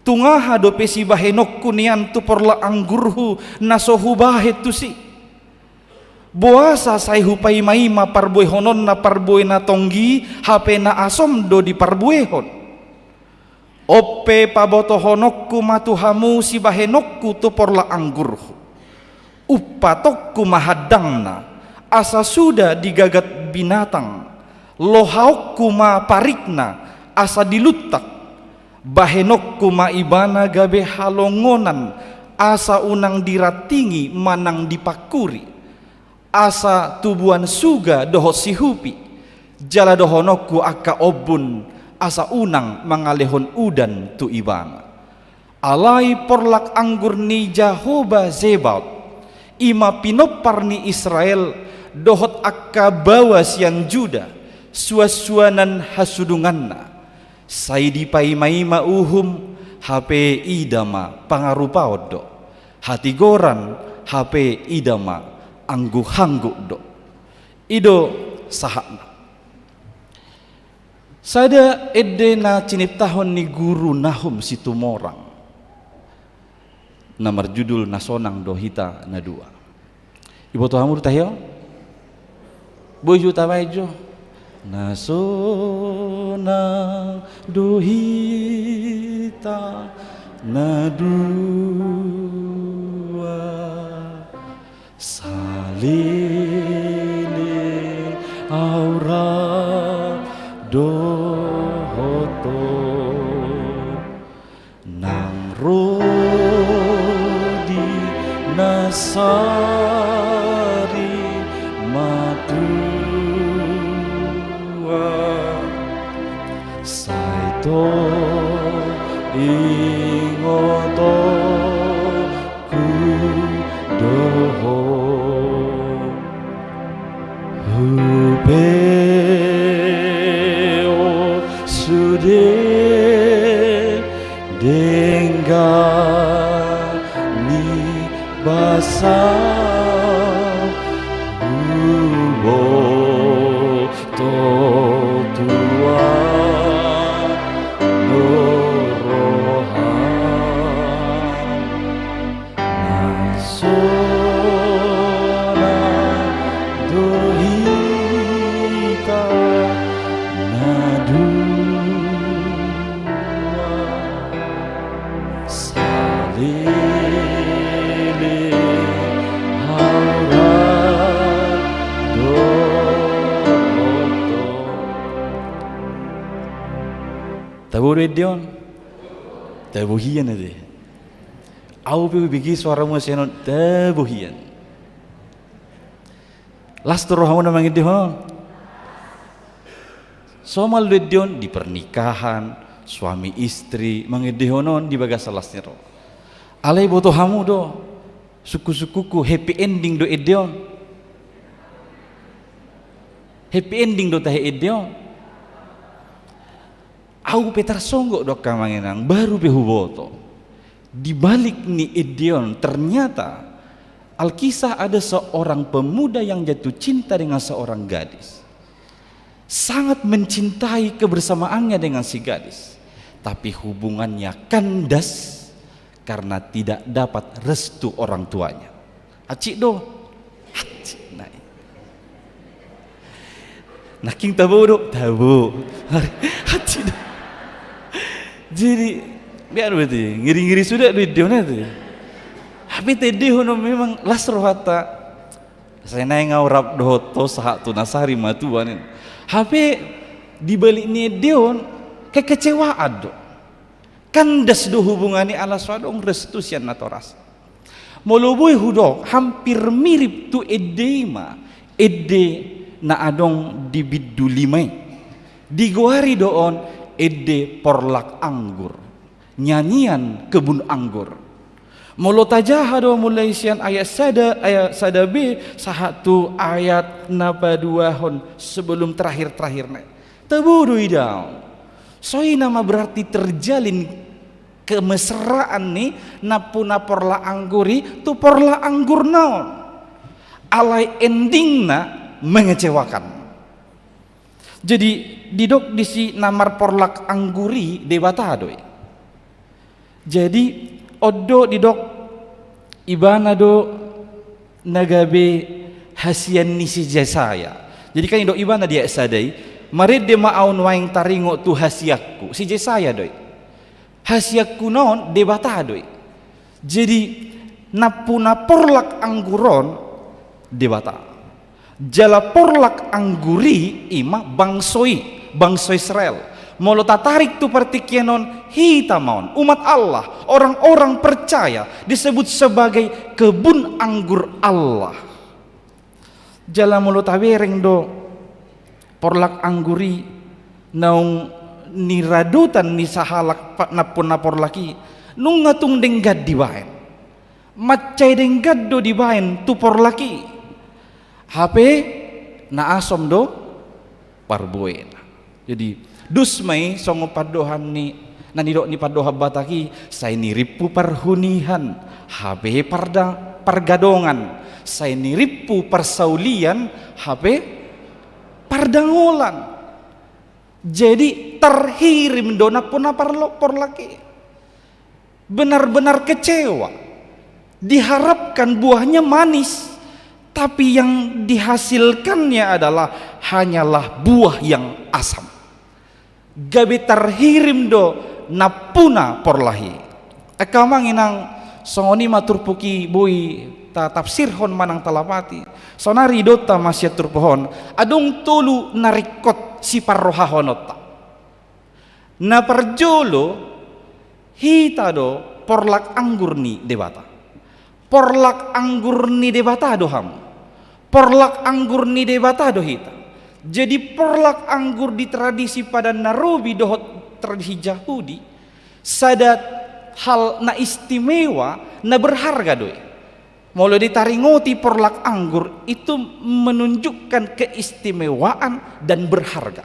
Speaker 5: Tungaha do pesi bahenokku nian tu porlak anggurhu nasohu bahet tusi. Boasa sai hupai maima parbuehonon na parbuena tonggi, HP na asom do di parbuehon. Ope pabotohonokku matuhamu si bahenokku tu porla anggurhu. Upatokku mahadangna asa sudah digagat binatang. Lohaokku ma parikna asa dilutak. Bahenokku ma ibana gabe halongonan asa unang diratingi manang dipakuri. Asa tubuan suga dohot sihupi. Jala dohonokku akka obun asa unang mangalehon udan tu ibana. Alai porlak anggur ni Jehovah Zebaot, ima pinopar ni Israel dohot akka bawa sian Juda suasuanan hasudunganna. Saidi paimaima uhum HP idama pangarupaodo, hati goran HP idama anggu hanggu do. Ido sahakna. Sada edena ciniptahon ni guru Nahum Situmorang. Namar judul nasonang dohita na dua. Ibu tuhamu tayo? Boju tabayjo. Nasonang dohita na dua. Salile aura dohoto nang rodi nasari matua saito ingoto ku doho hubeo sude denggani basa hubo to tua norohan nasona dohita nadu salile haura doto. Tabu edion, tabu hian ade. Au pe bigi suara mo senon tabu hian. Lastro hamun namang edion. Somal edion di pernikahan suami istri mangidihonon di bagas salas niro. Alai boto hamu do suku-sukuku happy ending do edion. Happy ending do tahe edion. Au petar songgok do kamanginang baru behuboto. Di balik ni edion ternyata Alkisah ada seorang pemuda yang jatuh cinta dengan seorang gadis. sangat mencintai kebersamaannya dengan si gadis, tapi hubungannya kandas karena tidak dapat restu orang tuanya. Acik do, acik naik. Naking tabu do, tabu. Acik do. Jadi biar betul, ngiri-ngiri sudah duit dia nanti. Tapi tadi hono memang las rohata. Saya naik ngawrap dohoto sahat tu nasari matuan. Tapi di balik ni dion kekecewaan do. Kandas do hubungani ala swadong restu sian natoras. Moloboi hudok hampir mirip tu edema na adong di bidulimai. Digoari doon ede porlak anggur, nyanyian kebun anggur. Molo tajaha do mulai sian ayat sada b satu ayat napa dua hon sebelum terakhir na. Tebudu idau. Soi nama berarti terjalin kemesraan nih napuna porla angguri tu porla anggur naon. Alai endingna mengecewakan. Jadi didok disi namar porlak angguri dewata doi. Jadi odo didok ibana do nagabe hasian nisi jasaya. Jadi kan didok ibana dia sadai. Mari de maaun waing taringo tu hasiakku si jasaya doi. Hasiakku naon debata doi. Jadi napuna porlak angguron debata. Jala porlak angguri ima bangsoi Israel. Molo tatarik tu partikianon hitamaon umat Allah, orang-orang percaya disebut sebagai kebun anggur Allah. Jala molo tawereng do porlak angguri naung niradutan ni sahalak napun napor laki nung ngatung denggad di bahen macai denggad do di bahen tu por laki HP na asom do parboen. Jadi dusmai songo padohan ni nanidok ni padoha bataki saya niripu parhunihan HP pargadongan saya niripu persaulian HP pardangolan. Jadi terhirim dona puna por laki. Benar-benar kecewa. Diharapkan buahnya manis, tapi yang dihasilkannya adalah hanyalah buah yang asam. Gabe terhirim do napuna por lahi. Akamang inang songoni matur puki bui tafsir hon manang talapati sonari dota masyat turpohon adong tulu narikot si parroha honota na parjolo hita do porlak anggur ni debata porlak anggur ni debata do ham porlak anggur ni debata do hita. Jadi porlak anggur di tradisi pada narobi dohot tradisi Yahudi sadat hal na istimewa na berharga doi. Molo ditaringoti porlak anggur itu menunjukkan keistimewaan dan berharga.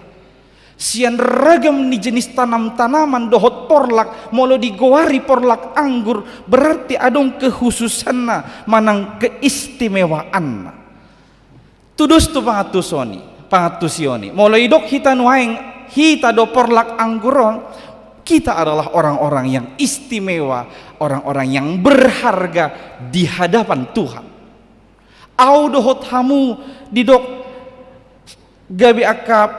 Speaker 5: Sian ragam ni jenis tanam-tanaman dohot porlak molo digoari porlak anggur berarti adong kekhususanna manang keistimewaan. Tudus tu pangatusioni. Molo idok hita nuaing hita do porlak angguron kita adalah orang-orang yang istimewa, orang-orang yang berharga di hadapan Tuhan. Au dohot hamu didok gabi akap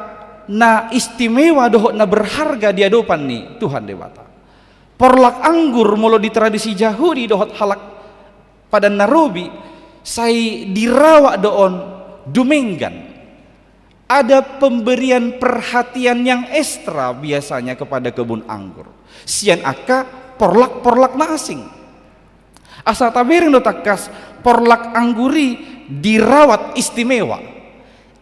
Speaker 5: na istimewa dohot na berharga di hadapan ni Tuhan dewata. Porlak anggur molo di tradisi Yahudi dohot halak pada narobi sai dirawat doon dumenggan. Ada pemberian perhatian yang ekstra biasanya kepada kebun anggur. Sian aka porlak na asing. Asa taberin do takas porlak angguri dirawat istimewa.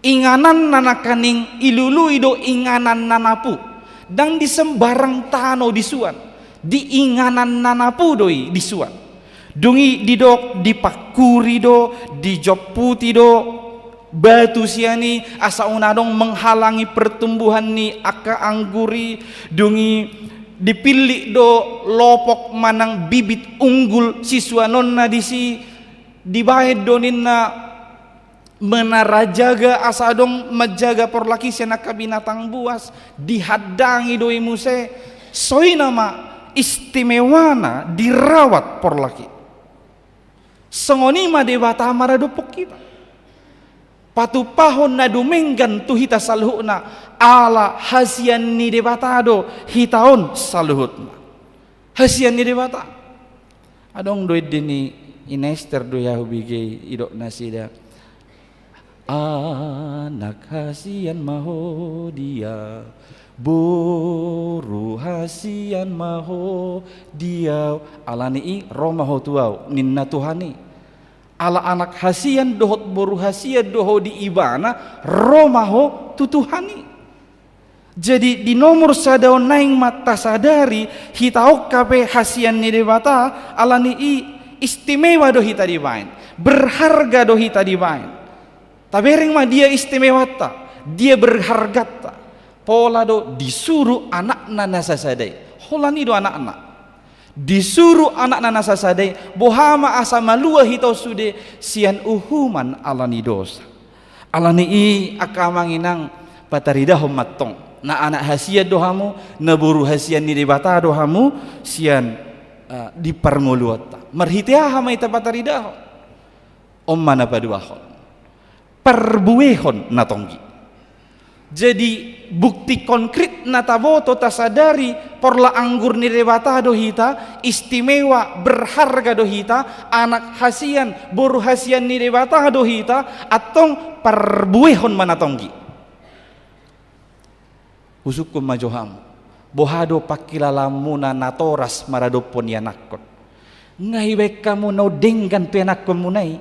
Speaker 5: Inganan nanakaning ilului do inganan nanapu. Dan di sembarang tano disuan. Di inganan nanapu doi disuan. Dungi didok dipakuri do, dijoputi do. Batu siani asa unadong menghalangi pertumbuhan ni aka angguri dungi dipilih do lopok manang bibit unggul siswa nonna disi dibahed donin na menara jaga asadong menjaga porlaki senaka binatang buas dihadangi doi muse soi nama istimewana dirawat porlaki sengonima dewata maradopok kita patupahon na dumenggan tu hita saluhna ala hasian ni debatado hitaon saluhutna hasian ni debata adong doit dini inester do yahubige idok nasida anak hasian maho dia boru hasian maho dia alani i romaho tuau ninna tuhani ala anak hasian dohot boru hasian doho di ibana romaho tutuhani. Jadi di nomor sadaon naing mata sadari hitaok kape hasian ni debata alani i istimewa do hita dibain berharga do hita dibain tabereng mah dia istimewa ta dia berharga ta pola do disuruh anak nana sasadai holani do anak-anak disuruh anak nana sasadai bohama asa malua hitau sude sian uhuman alani dosa alani i akamanginang pataridahum matong na anak hasian dohamu na buru hasian ni debata dohamu sian diparnguluata marhitia hama ita pataridaho ommana paduahon perbuehon natonggi jadi bukti konkret nataboto tasadari porla anggur ni debata dohita istimewa berharga dohita anak hasian boru hasian ni debata dohita atong perbuehon manatonggi husukum majohamu bohado pakilalamuna natoras maradopon yanakon ngahiwek kamu no denggan tu yanakon munai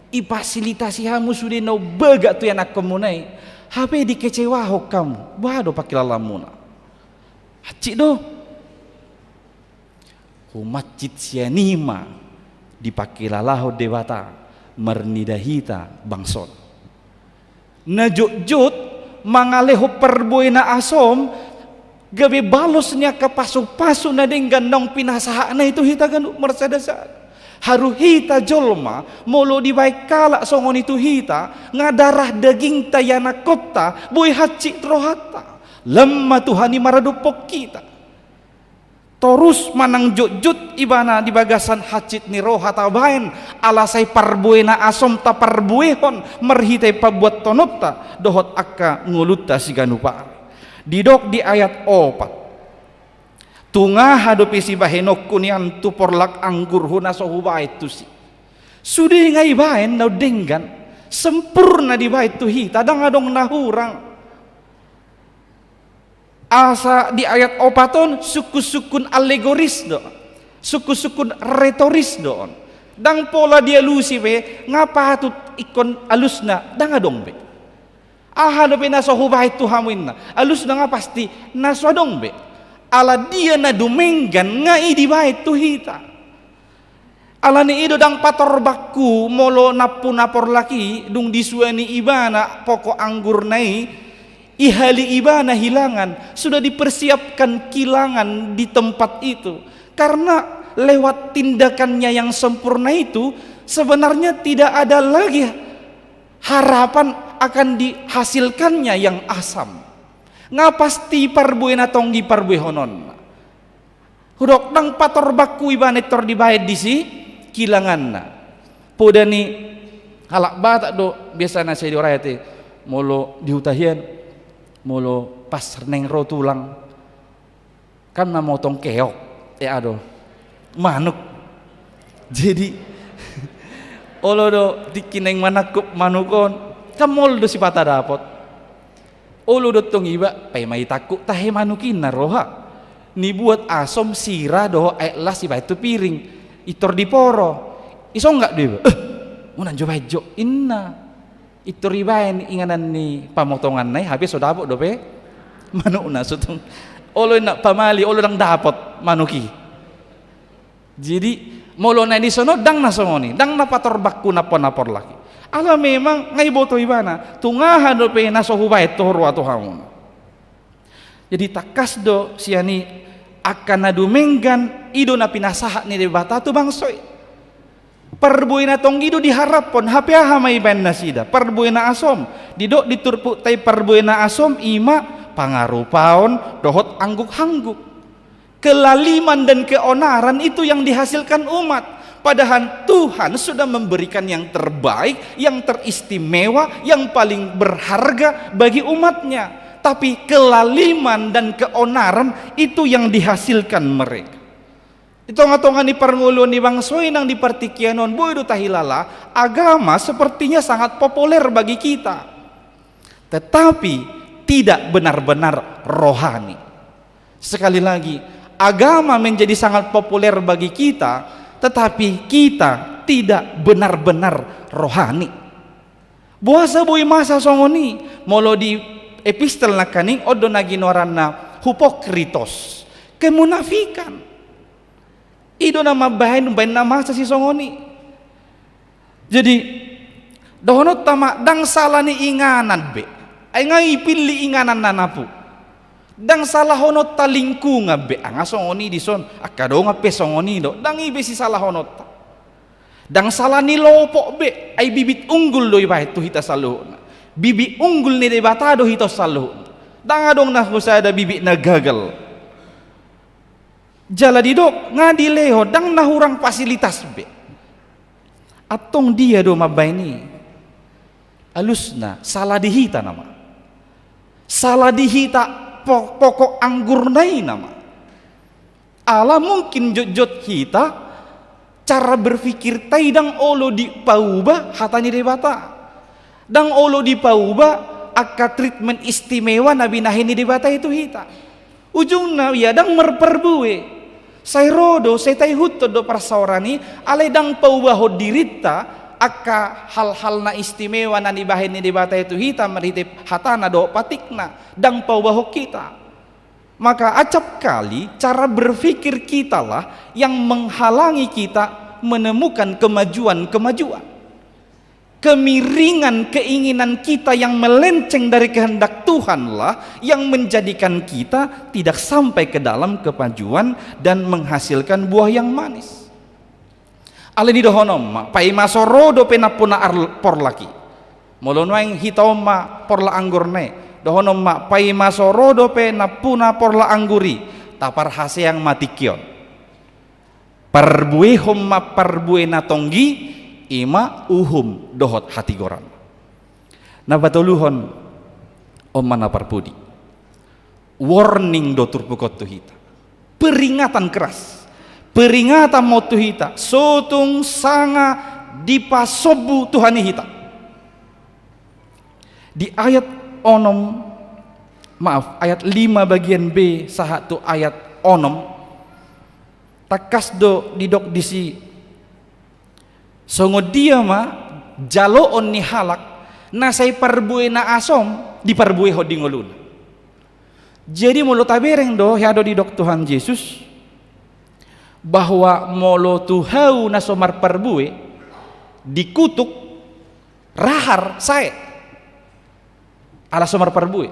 Speaker 5: ifasilitasi hamu sudah no bega tu yanakon munai hape dikecewaho kamu bohado pakilalamuna hacik do humacit sianima dipakilalaho dewata mernidahita bangson najut-jut mangaleho perbuena asom gabe balosnya ke pasu-pasu na denggan nong pinasahana itu hita kan merasa dasar haru hita jolma molo di baik kala songon itu hita ngadarah daging tayana kota boy hacik rohata lemma Tuhani maradupok kita terus manang jut-jut ibana di bagasan hacit ni rohata bain alasai parbuena asom ta parbuehon merhitai pabuat tonopta dohot akka nguluta siganupar didok di ayat 4 tunga hadopi si bahenok kunian tu porlak anggur huna sohuba itu si sudi ngai baen nau denggan sempurna di bait tu hita dang adong nahurang asa di ayat 4 ton suku-sukun alegoris do suku-sukun retoris do dang pola dia lusi be ngapa hatut ikon alusna dang adong be aha do be nasohuba itu haminna alusna nga pasti naswadong be ala dia na dumenggan ngai di bait tu hita ala ni ido dang pator bakku molo napur laki dung disuani ibana pokok anggur nai ihali ibana hilangan sudah dipersiapkan kilangan di tempat itu karena lewat tindakannya yang sempurna itu sebenarnya tidak ada lagi harapan akan dihasilkannya yang asam ngapasti parbuena tonggi parbuehonon hudok dang pator bakku ibane tor dibayad disi kilanganna podani halak batak do biasa na saya diorayati molo diutahian molo pas neng ro tulang kan namotong keok ado manuk jadi olo do dikineng manakup manukon kamol do si pata dapot olo do tong iba pay may takuk tahe manukin na roha ni buat asom sira do lah si batu piring itor di poro iso enggak dia unan coba jo inna itu ribain inganan ni pamotongan nai habis so dapot dope manuk na sutong olo nak pamali olo dang dapot manuki jadi molo na di sono dang nasongoni dang napator bakku napor laki ala memang ngai boto ibana tungahan dope nasohubay tohro atau hamun jadi takas do siani akan nadumenggan ido na pinasaha ni debata tu bangsoy Perbuena tonggido diharapon HPH may ban nasida perbuena asom didok diturpuk tay perbuena asom ima pangarupaon dohot angguk-hangguk. Kelaliman dan keonaran itu yang dihasilkan umat, padahal Tuhan sudah memberikan yang terbaik, yang teristimewa, yang paling berharga bagi umatnya, tapi kelaliman dan keonaran itu yang dihasilkan mereka. Hitung-hitungan di perngulun di bangsoy nang di partikianon boydo tahilala, agama sepertinya sangat populer bagi kita, tetapi tidak benar-benar rohani. Sekali lagi, agama menjadi sangat populer bagi kita, tetapi kita tidak benar-benar rohani. Buasa boy masa songoni molo di epistel nakaning odo naginoranna hipokritos, kemunafikan. Ido nama bahin nama si songoni. Jadi dohonot tama dang salah ni inganan be, ay ngai pilih inganan nanapu. Dang salah honot ta lingkunga be anga songoni dison akado nga pe songoni do dang ibe si salah honot ta. Dang salah ni lopok be ay bibit unggul do iba itu hita saluh. Bibi unggul ni debata do hita saluh. Dang adong na kusada bibit na gagal. Jala didok ngadi leho dang nahurang fasilitas be. Atong dia do mabaini. Alusna salah dihita nama. Salah dihita pokok anggur nai nama. Ala mungkin jot kita cara berpikir tai dang olo di pauba hatanya debata. Dang olo di pauba akka treatment istimewa nabi nahini debata itu hita. Ujungna ya dang merperbue. Saya rodo, saya tai hutto do persaurani, alai dang paubaho dirita, akka hal-hal na istimewa na dibahin ni debata itu hita merhitip hatana do patikna, dang paubaho kita. Maka acap kali cara berpikir kita lah yang menghalangi kita menemukan kemajuan-kemajuan. Kemiringan keinginan kita yang melenceng dari kehendak Tuhan lah yang menjadikan kita tidak sampai ke dalam kemajuan dan menghasilkan buah yang manis. Ale di dohonom pai masoro do penapuna por laki. Molonwaing hitoma porla anggur ne. Dohonom ma pai masoro do penapuna porla angguri. Tapar hase yang matikion. Parbue homma parbue natonggi ima uhum dohot hati goran. Nabatuluhon omana parpudi. Warning do turpukot tuhita. Peringatan keras. Peringatan mau tuhita. Sotung sanga dipasobu Tuhani hita. Di ayat onom, maaf, ayat 5 bagian B sahatu ayat onom. Takas do didok disi songo dia ma jaloon ni halak nasay parbue na asom di parbue ho dingolun. Jadi molo tabereng do hiado di dok Tuhan Yesus bahwa molo tuhau na somar parbue dikutuk rahar sae ala somar parbue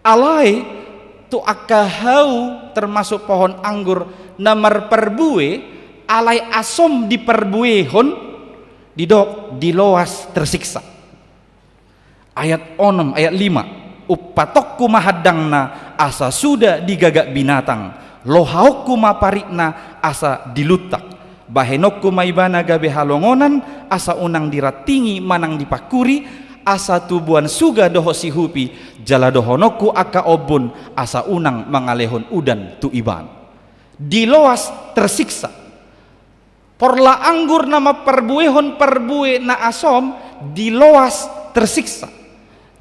Speaker 5: alai tu akahau termasuk pohon anggur namar parbue alai asom di perbuehon didok diloas tersiksa. Ayat 6 ayat 5 upatokku mahadangna asa sudah digagak binatang lohaokku maparikna asa dilutak bahenokku maibana gabe halongonan asa unang diratingi manang dipakuri asa tubuan suga doho sihupi jala dohonokku aka obun asa unang mangalehon udan tu iban. Diloas tersiksa. Porla anggur nama perbuehon perbue na asom diloas tersiksa,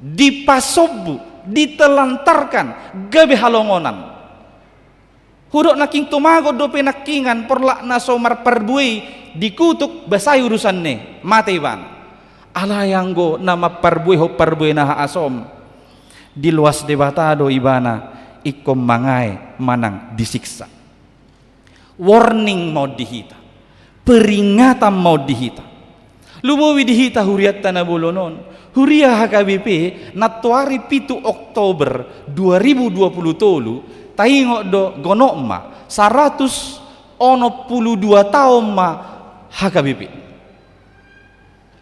Speaker 5: dipasobu, ditelantarkan gabe halongonan. Hudok naking tumago do penakingan porla na somar perbue dikutuk basai urusan ne mate ban. Alayanggo nama perbueho perbue na asom diluas debatado ibana ikom mangai manang disiksa. Warning mau dihita. Peringatan mau dihita. Lumawi dihita huriat tanah bolonon. Huria HKBP natuari pitu Oktober 2020 tolu taingok do gonokma 100 ono 12 tahun ma HKBP.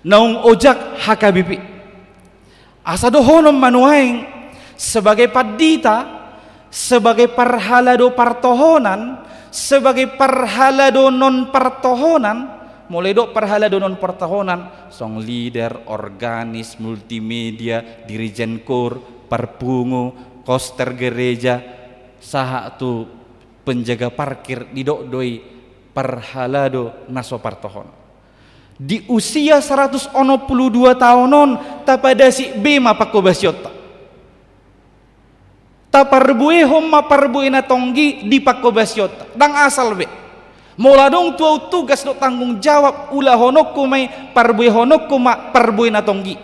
Speaker 5: naung ojak HKBP asa dohonom manuaing sebagai padita, sebagai parhalado partohonan, sebagai parhalado non partohonan, mulai do parhalado non partohonan, song leader, organis, multimedia, dirijen kor, parpungu, koster gereja, saha tu penjaga parkir didok doi parhalado naso partohonan. Di usia 182 tahunon tapada si bema pakobasyota taparbuih homma parbuih na tonggi di pakobasyota dang asal be mula dong tuau tugas do tanggung jawab ulah honokku may parbuih honokku ma parbuih na tonggi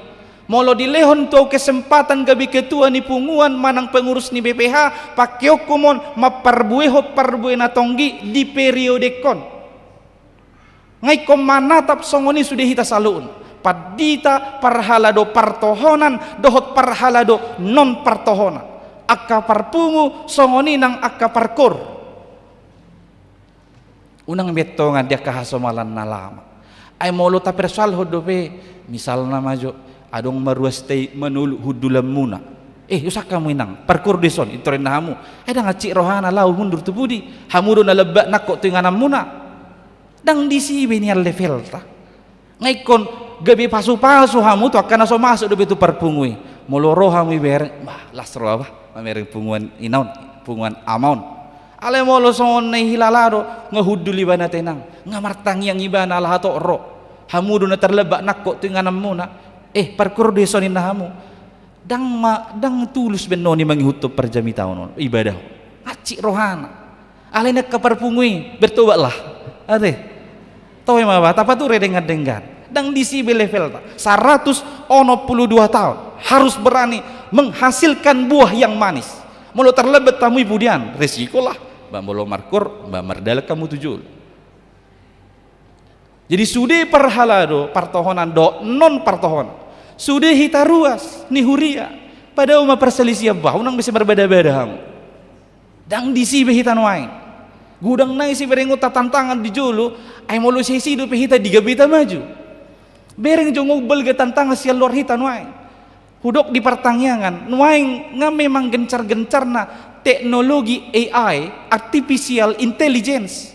Speaker 5: molo dilehon tuau kesempatan gabi ketua ni punguan manang pengurus ni BPH pakyok kumon ma parbuih na tonggi di periode kon ngai komanatap songoni sudah hita saluun padita parhalado partohonan dohot parhalado non partohonan akka parpungu songoni nang akka parkur unang betongan dia kahasomalan nalama ay molo tapersal hodobe misalna majo adong maruastay manul hudulam muna usak kamu inang parkur dison itorin na hamu ada ngaci rohana lau mundur tubudi hamudo na lebak nakko tinganam muna dang disi binial level ta ngaikon gabi pasu-pasu hamu tu akan aso masuk do betu parpungui moloro hamu bereng bah lasro apa mamereng punguan inaun punguan amaun ale molo son nei hilalado ngahuduli bana tenang ngamartang yang ibana lah to ro hamu do na terlebak nakko tinganam muna parkur desonin na hamu dang tulus benoni mangihutop perjami taun ibadah aci rohana ale nak kaparpungui bertobatlah ade tahu yang apa? Tapi tuh redeng-redenggan. Dang disi level 182 tahun harus berani menghasilkan buah yang manis. Mulu terlebet tamu ibudian resiko lah. Mbak mulu markur, mbak merdal kamu tujuh. Jadi sudah parhalado partohonan do non partohonan. Sudah hita ruas ni huria. Pada umat perselisihan bah, unang bisa berbeda-beda hamu. Dang disi behitan wain. Gudang nai si bereng uta tantangan di julu ay molo sisi do pehita diga beta maju bereng jongog belga tantangan sia luar hitan wae hudok di pertangyangan nuaing nga memang gencar-gencarna teknologi AI artificial intelligence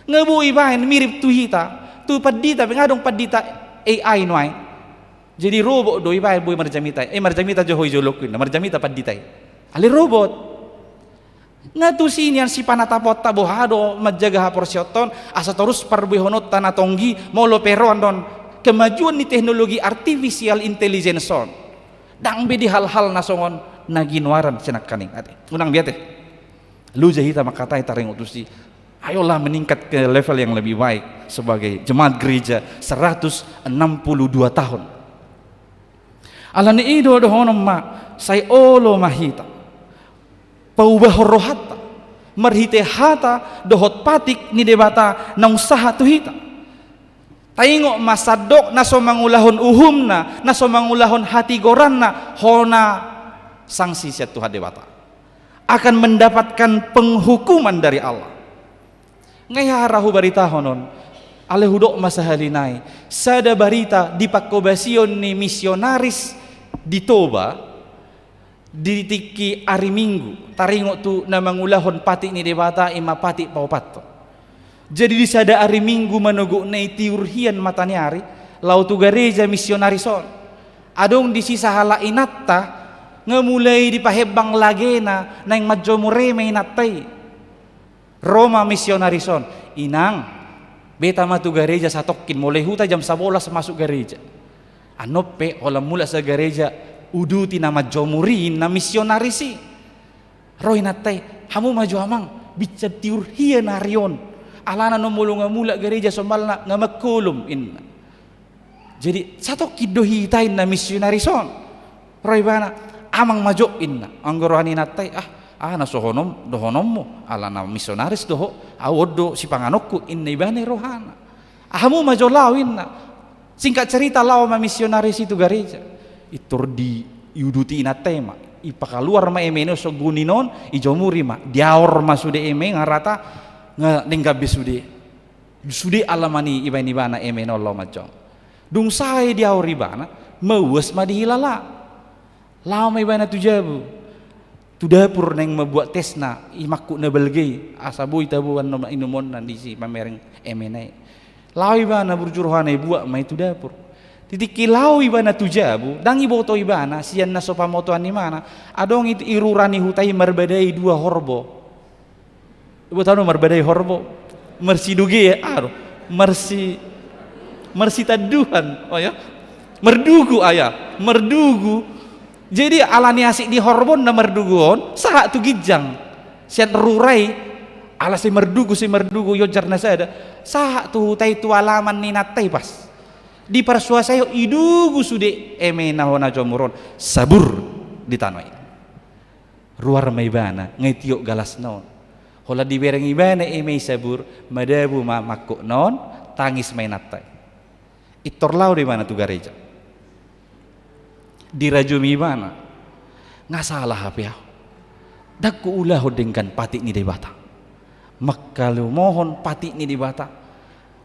Speaker 5: ngebui bahin mirip tu hita tu padita pengadong padita AI nuai jadi robot doi bahin bui marjamita marjamita johoi jolokuin marjamita padita ali robot ngatu sinian si panatapot tabohado majaga haporsioton asa terus parbuihonot tanah tonggi molo peron don kemajuan ni teknologi artificial intelligence on dang bedi hal-hal nasongon naginwaran cenak kaning ate unang biate lu jahita makatai taring utusi ayolah meningkat ke level yang lebih baik sebagai jemaat gereja 162 tahun alani ido dohonom ma say olo mahita paubah rohata merhite hata dohot patik ni debata na usaha tuhita taingo masadok naso mangulahon uhumna naso mangulahon hati goranna hona sanksi siat Tuhan debata akan mendapatkan penghukuman dari Allah ngayarahu barita honon ale hudok masa halinai sada barita di pakobasion ni misionaris di Toba di tiki hari Minggu taringo tu na mangulahon pati ni debata ima pati paupato jadi di sada hari Minggu manugu na itiurhian matanyari lau tu gereja misionarison adong di sisa hala inatta ngemulai di pahebang lagena na yang majomure may natay Roma misionarison inang beta matu gereja satokin mulai huta jam 11 masuk gereja anope olam mula sa gereja uduti nama jomurin na misionarisi roy natay hamu maju amang bica tiur hia narion alana no mulunga mula gereja somalna nga magkulum inna jadi satu kidohi tain na misionarison roy bana amang maju inna anggorohani natay nasohonom dohonom mo alana misionaris doho awodo si panganokku inna ibane rohana hamu maju lawin na singkat cerita law ma misionaris itu gereja itur di yuduti ina tema ipakaluar ma emeno so guninon ijomuri ma diaor ma sude eme ngarata ninggabe sude alamani iban ibana emeno Allah majong dung sai dia ori bana mewes ma dihilala lao mai bana tu jabu tu dapur neng membuat tesna imakku na belge asabu itabuan no inumon nan disi pamereng emenai lao ibana burjurohane buat mai tu dapur titik kilau ibana tu jabu dang iboto ibana sian na sopa moto ani mana adong itu irurani hutai marbadai dua horbo ibu tahu marbadai horbo mersi duge ya mersi taduhan oh ya merdugu ayah merdugu jadi alani asik di horbon na merduguon sah tu gijang sian rurai ala si merdugu yo jarna sada sah tu tai tu alaman ni natai pas di persuasayo idugu sude emena hona jomuron sabur di tanoi ruar maibana ngetiok galas non hola dibereng ibana emei sabur madabu makuk non tangis main natai itorlau di mana tu gereja dirajumi mana nggak salah apa ya daku ulah hodengkan pati ni debata makalu mohon pati ni debata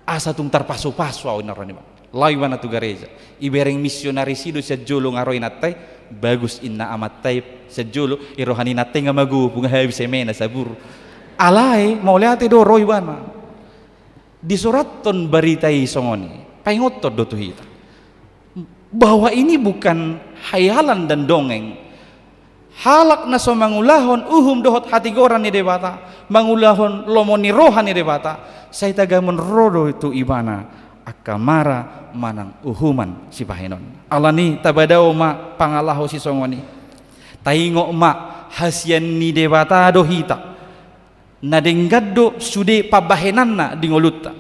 Speaker 5: asa tung tarpasu-pasu awin narani lai mana tu gereja ibereng misionari sido sejolo ngaroi natai bagus inna amatai sejolo irohani natai ngamagu bunga habis semena sabur alai mau lihat do roi bana di surat ton baritai songoni paingotot do tuhita bahwa ini bukan hayalan dan dongeng halak naso mangulahon dohot hati goran ni debata mangulahon lomoni rohan ni debata saya tagamun rodo itu ibana akamara manang uhuman si pahenon alani tabadao ma pangalaho si songoni taingo ma hasian ni debata dohita nadenggaddo sude pabahenanna dingolutta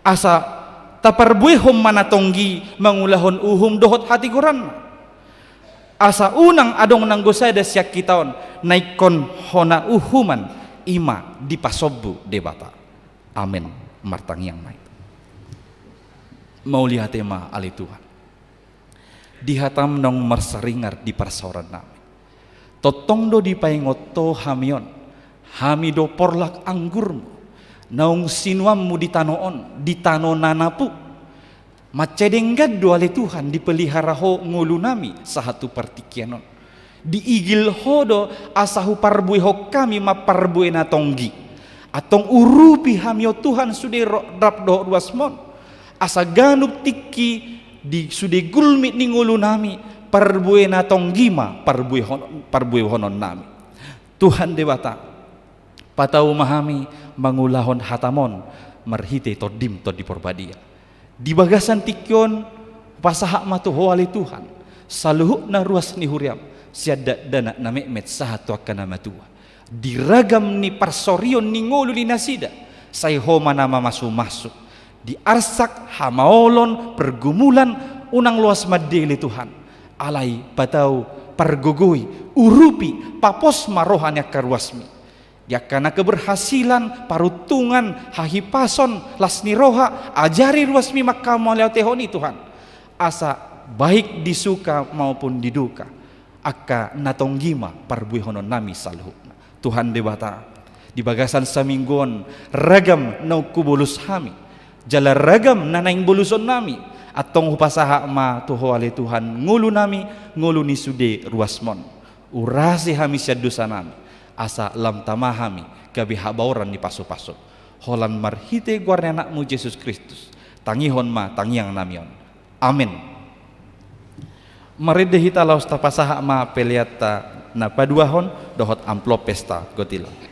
Speaker 5: asa taparbuihom manatonggi mangulahon dohot hati goran asa unang adong nang gosada siak kitaon naikon hona uhuman ima dipasobbu debata amin martang yang mai mau lihat tema ali Tuhan dihatam nong merseringar di persoran nami totong do dipaingoto hamion hamido porlak anggurmu naung sinuammu di tanoon di tano nanapu macedenggat doale Tuhan dipelihara ho ngulunami sahatu partikianon diigil hodo asahu parbui ho kami ma parbui na tonggi atong urupi hamio Tuhan sude rap do wasmon asa ganuk tiki di sude gulmi ni ngulunami parbui na tonggi ma parbui honon nami Tuhan dewata patau mahami mangulahon hatamon marhite todim to di porbadia di bagasan tikyon pasahak matu hoali Tuhan saluhuk na ruas ni huriam siada dana na mekmet sahatu akana matua diragam ni parsorion ni ngulu ni nasida say homa nama masuk di arsak hamaolon pergumulan unang luas madeli Tuhan alai patau pergugui urupi papos marohan karuasmi ya karena keberhasilan parutungan hahipason lasni roha ajari ruasmi maka mulia tehoni Tuhan asa baik disuka maupun diduka aka natonggima parbui honon nami salhu Tuhan debata di bagasan saminggon ragam nau kubulus hami jala ragam nanaing buluson nami atong hupasaha ma tuho ale Tuhan ngulu nami ngulu ni sude ruasmon urasi hami syadusa nami asa lam tamahami gabi habauran di pasu-pasu holan marhite guarna anakmu Yesus Kristus tangihon ma tangiang namion amin maride hita laus tapasaha ma peliata na paduahon dohot amplop pesta gotila
Speaker 2: Anakku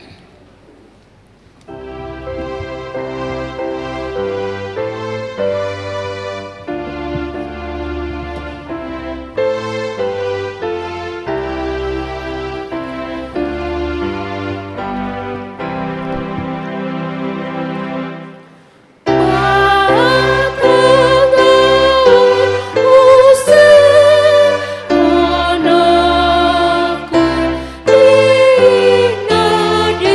Speaker 2: ingat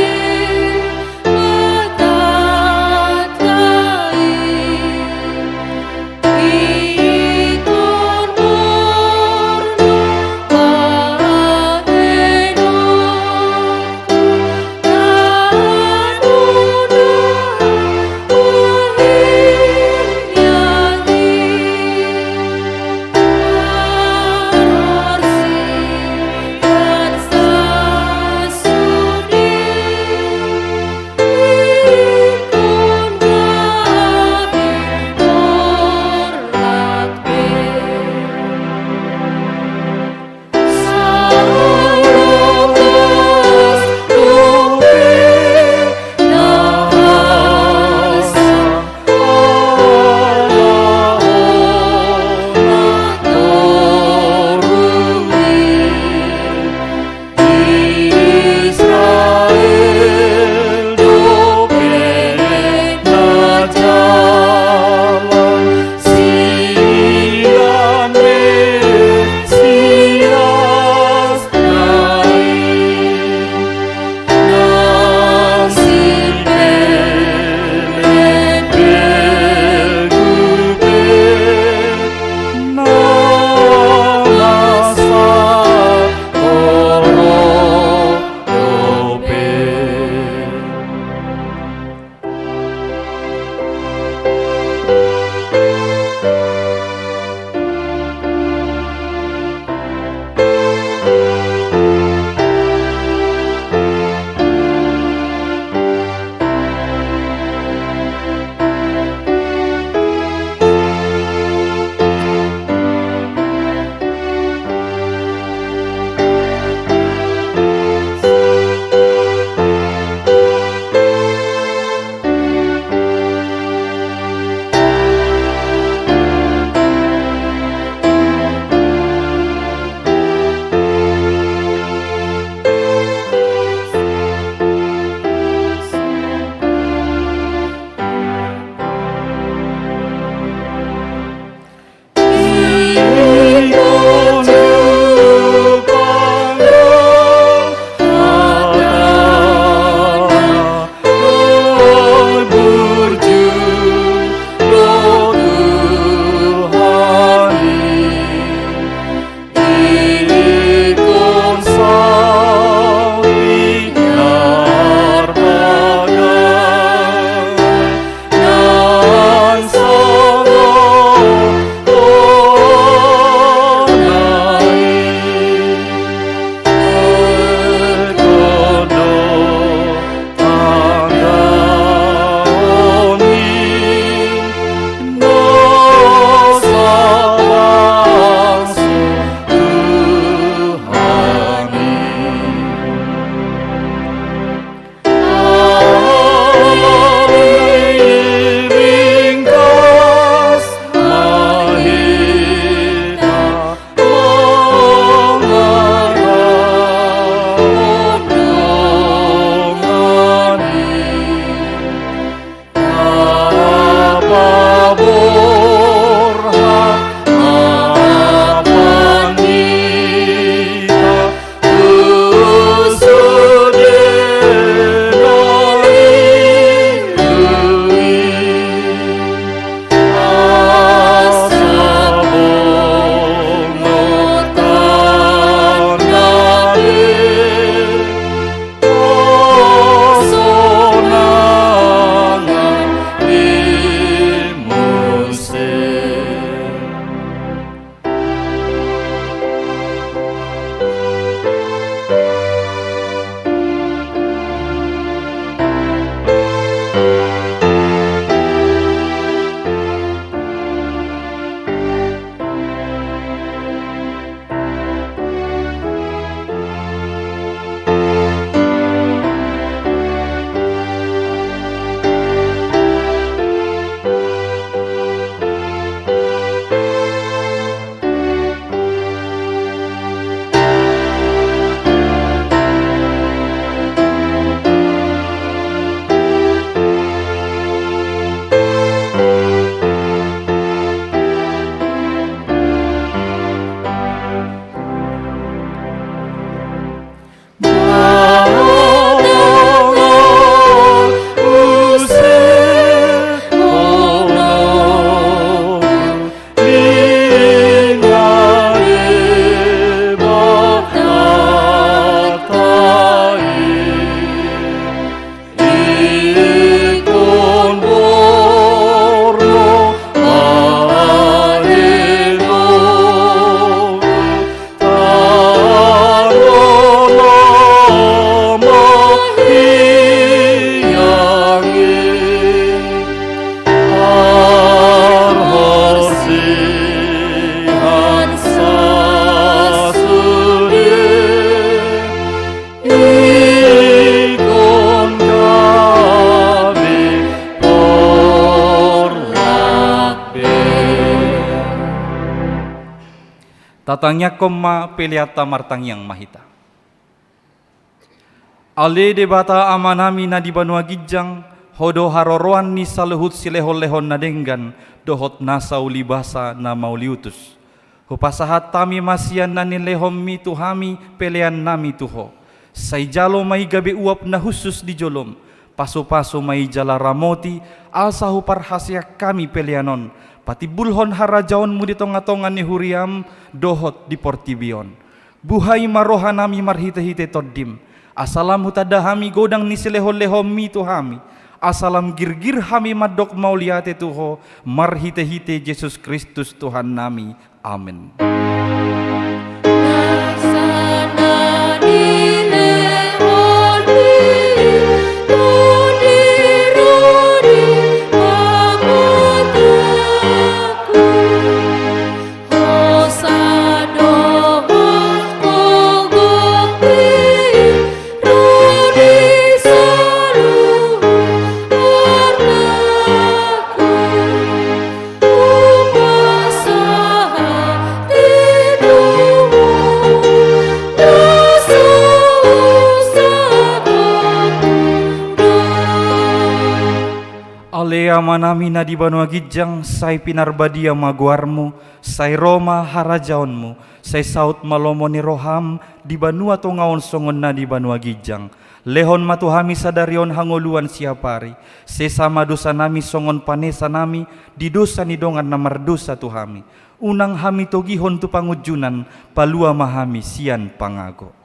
Speaker 5: Tatangnya koma peliata martang yang mahita. Ale debata amanami na di Banua Gijang, hodo haroroan ni saluhut silehon-lehon na denggan, dohot nasau libasa na mauliutus. Hupasahat tami masian na nilehom mi tuhami pelean nami tuho. Say jalo may gabi uap na husus di jolom, paso-paso may jala ramoti, alsa huparhasya kami peleanon, pati bulhon harajaon mu di tonga-tongan ni huriam, dohot di portibion. Buhay maroha nami marhite-hite toddim, asalam hutadahami godang ni silehon-lehom mi tuhami, asalam girgir hami madok mauliate tuho, marhite-hite Yesus Kristus Tuhan nami. Amin. Manami na di Banua Gijang, say pinarbadia maguarmu, say Roma harajaonmu, say saut malomo ni roham, di Banua tongaon songon na di Banua Gijang. Lehon matuhami sadarion hangoluan siapari, sesama dosa nami songon panesa nami, di dosa ni dongan na mardosa tuhami. Unang hami togihon tu pangujunan, palua mahami sian pangago.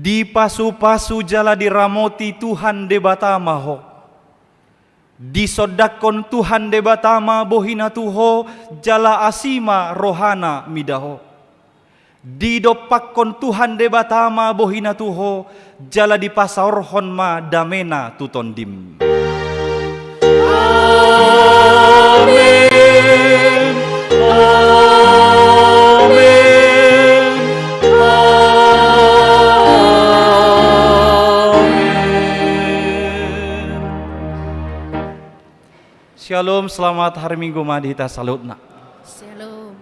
Speaker 5: Di pasu-pasu jala diramoti Tuhan debatama ho. Di sodakon Tuhan debatama bohina tuho jala asima rohana midaho. Di dopakon Tuhan debatama bohina tuho jala di pasaorhon ma damena tutondim. Amin. Amin. Shalom, selamat hari Minggu Madhita Salutna.
Speaker 4: Shalom.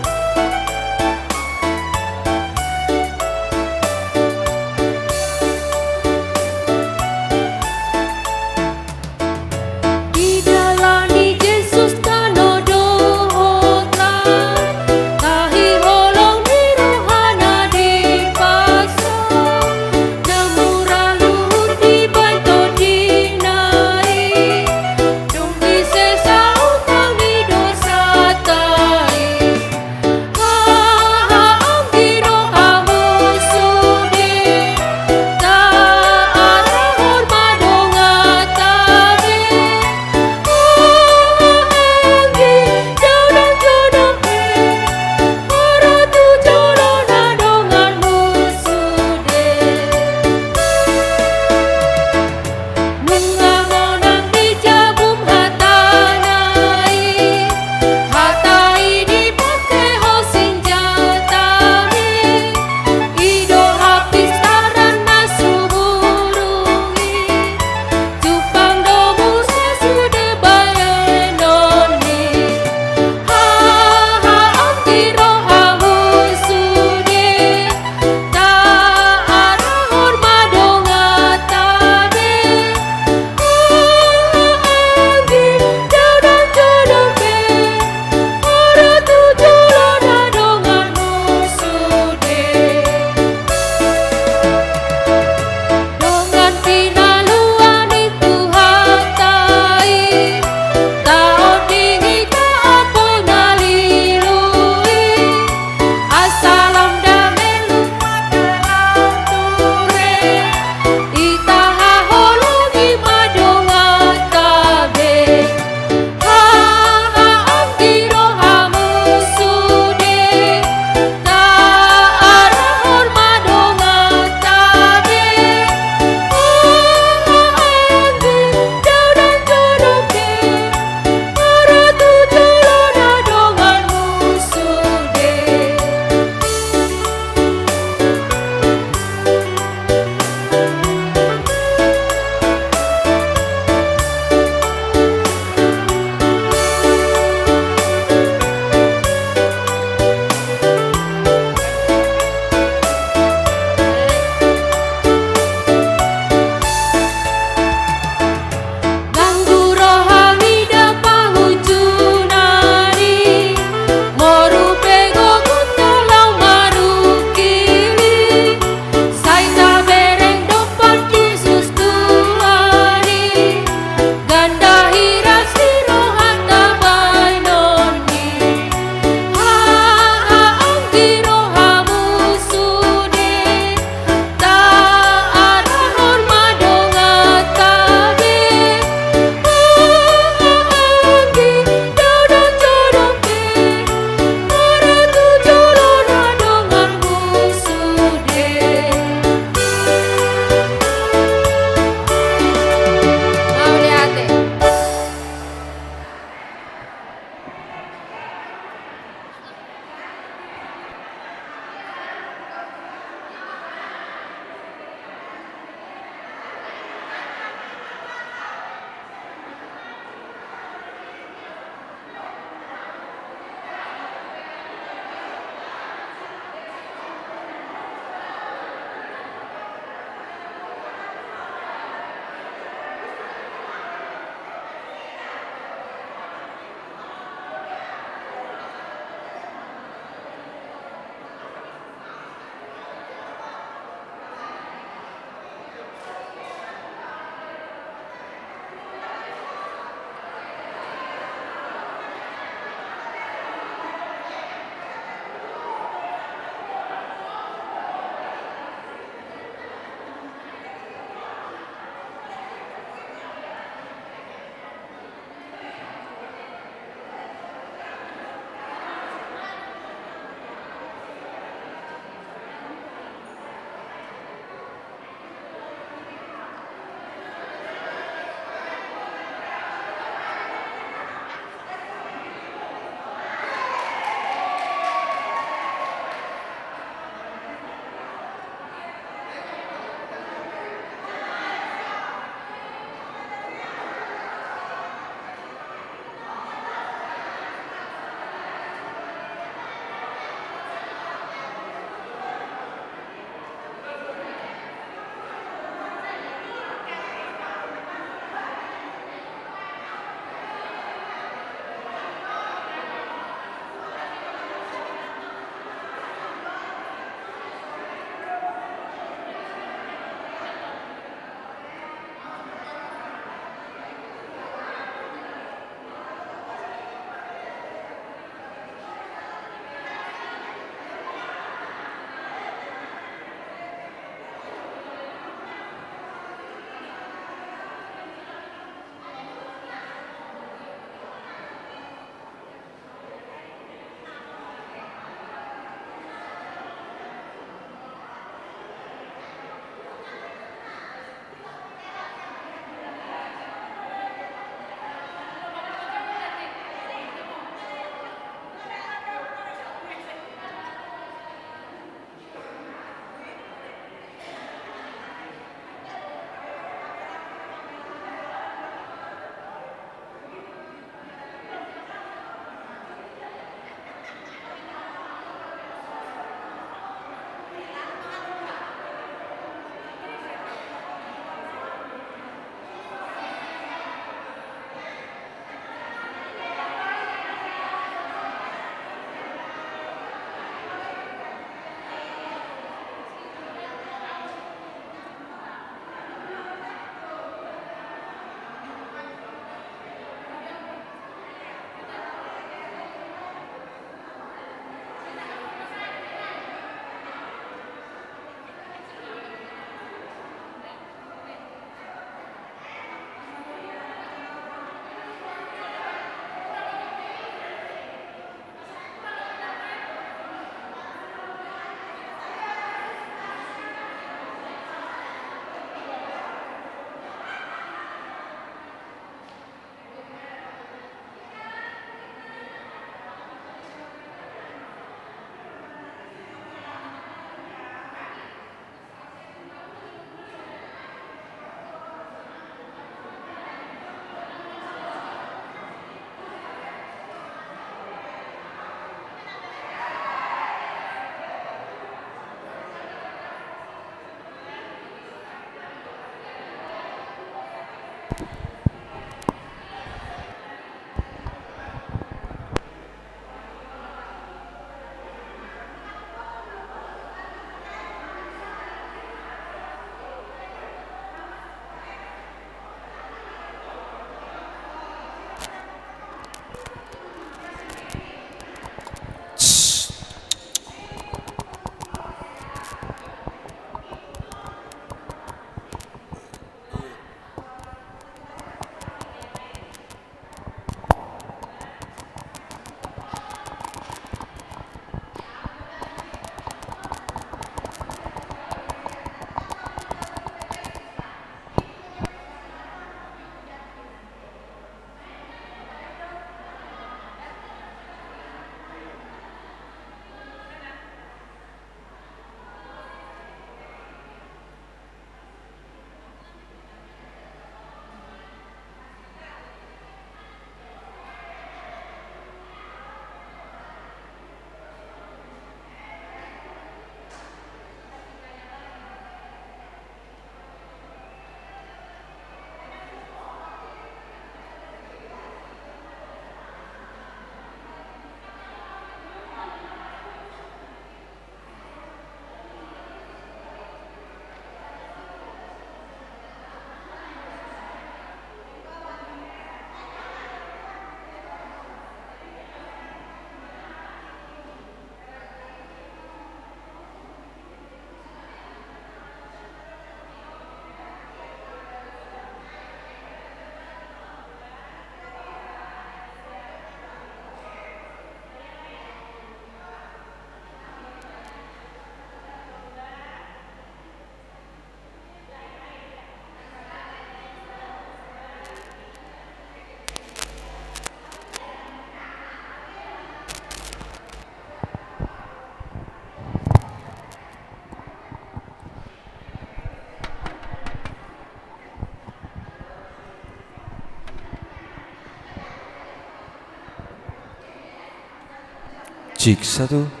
Speaker 5: Cik 1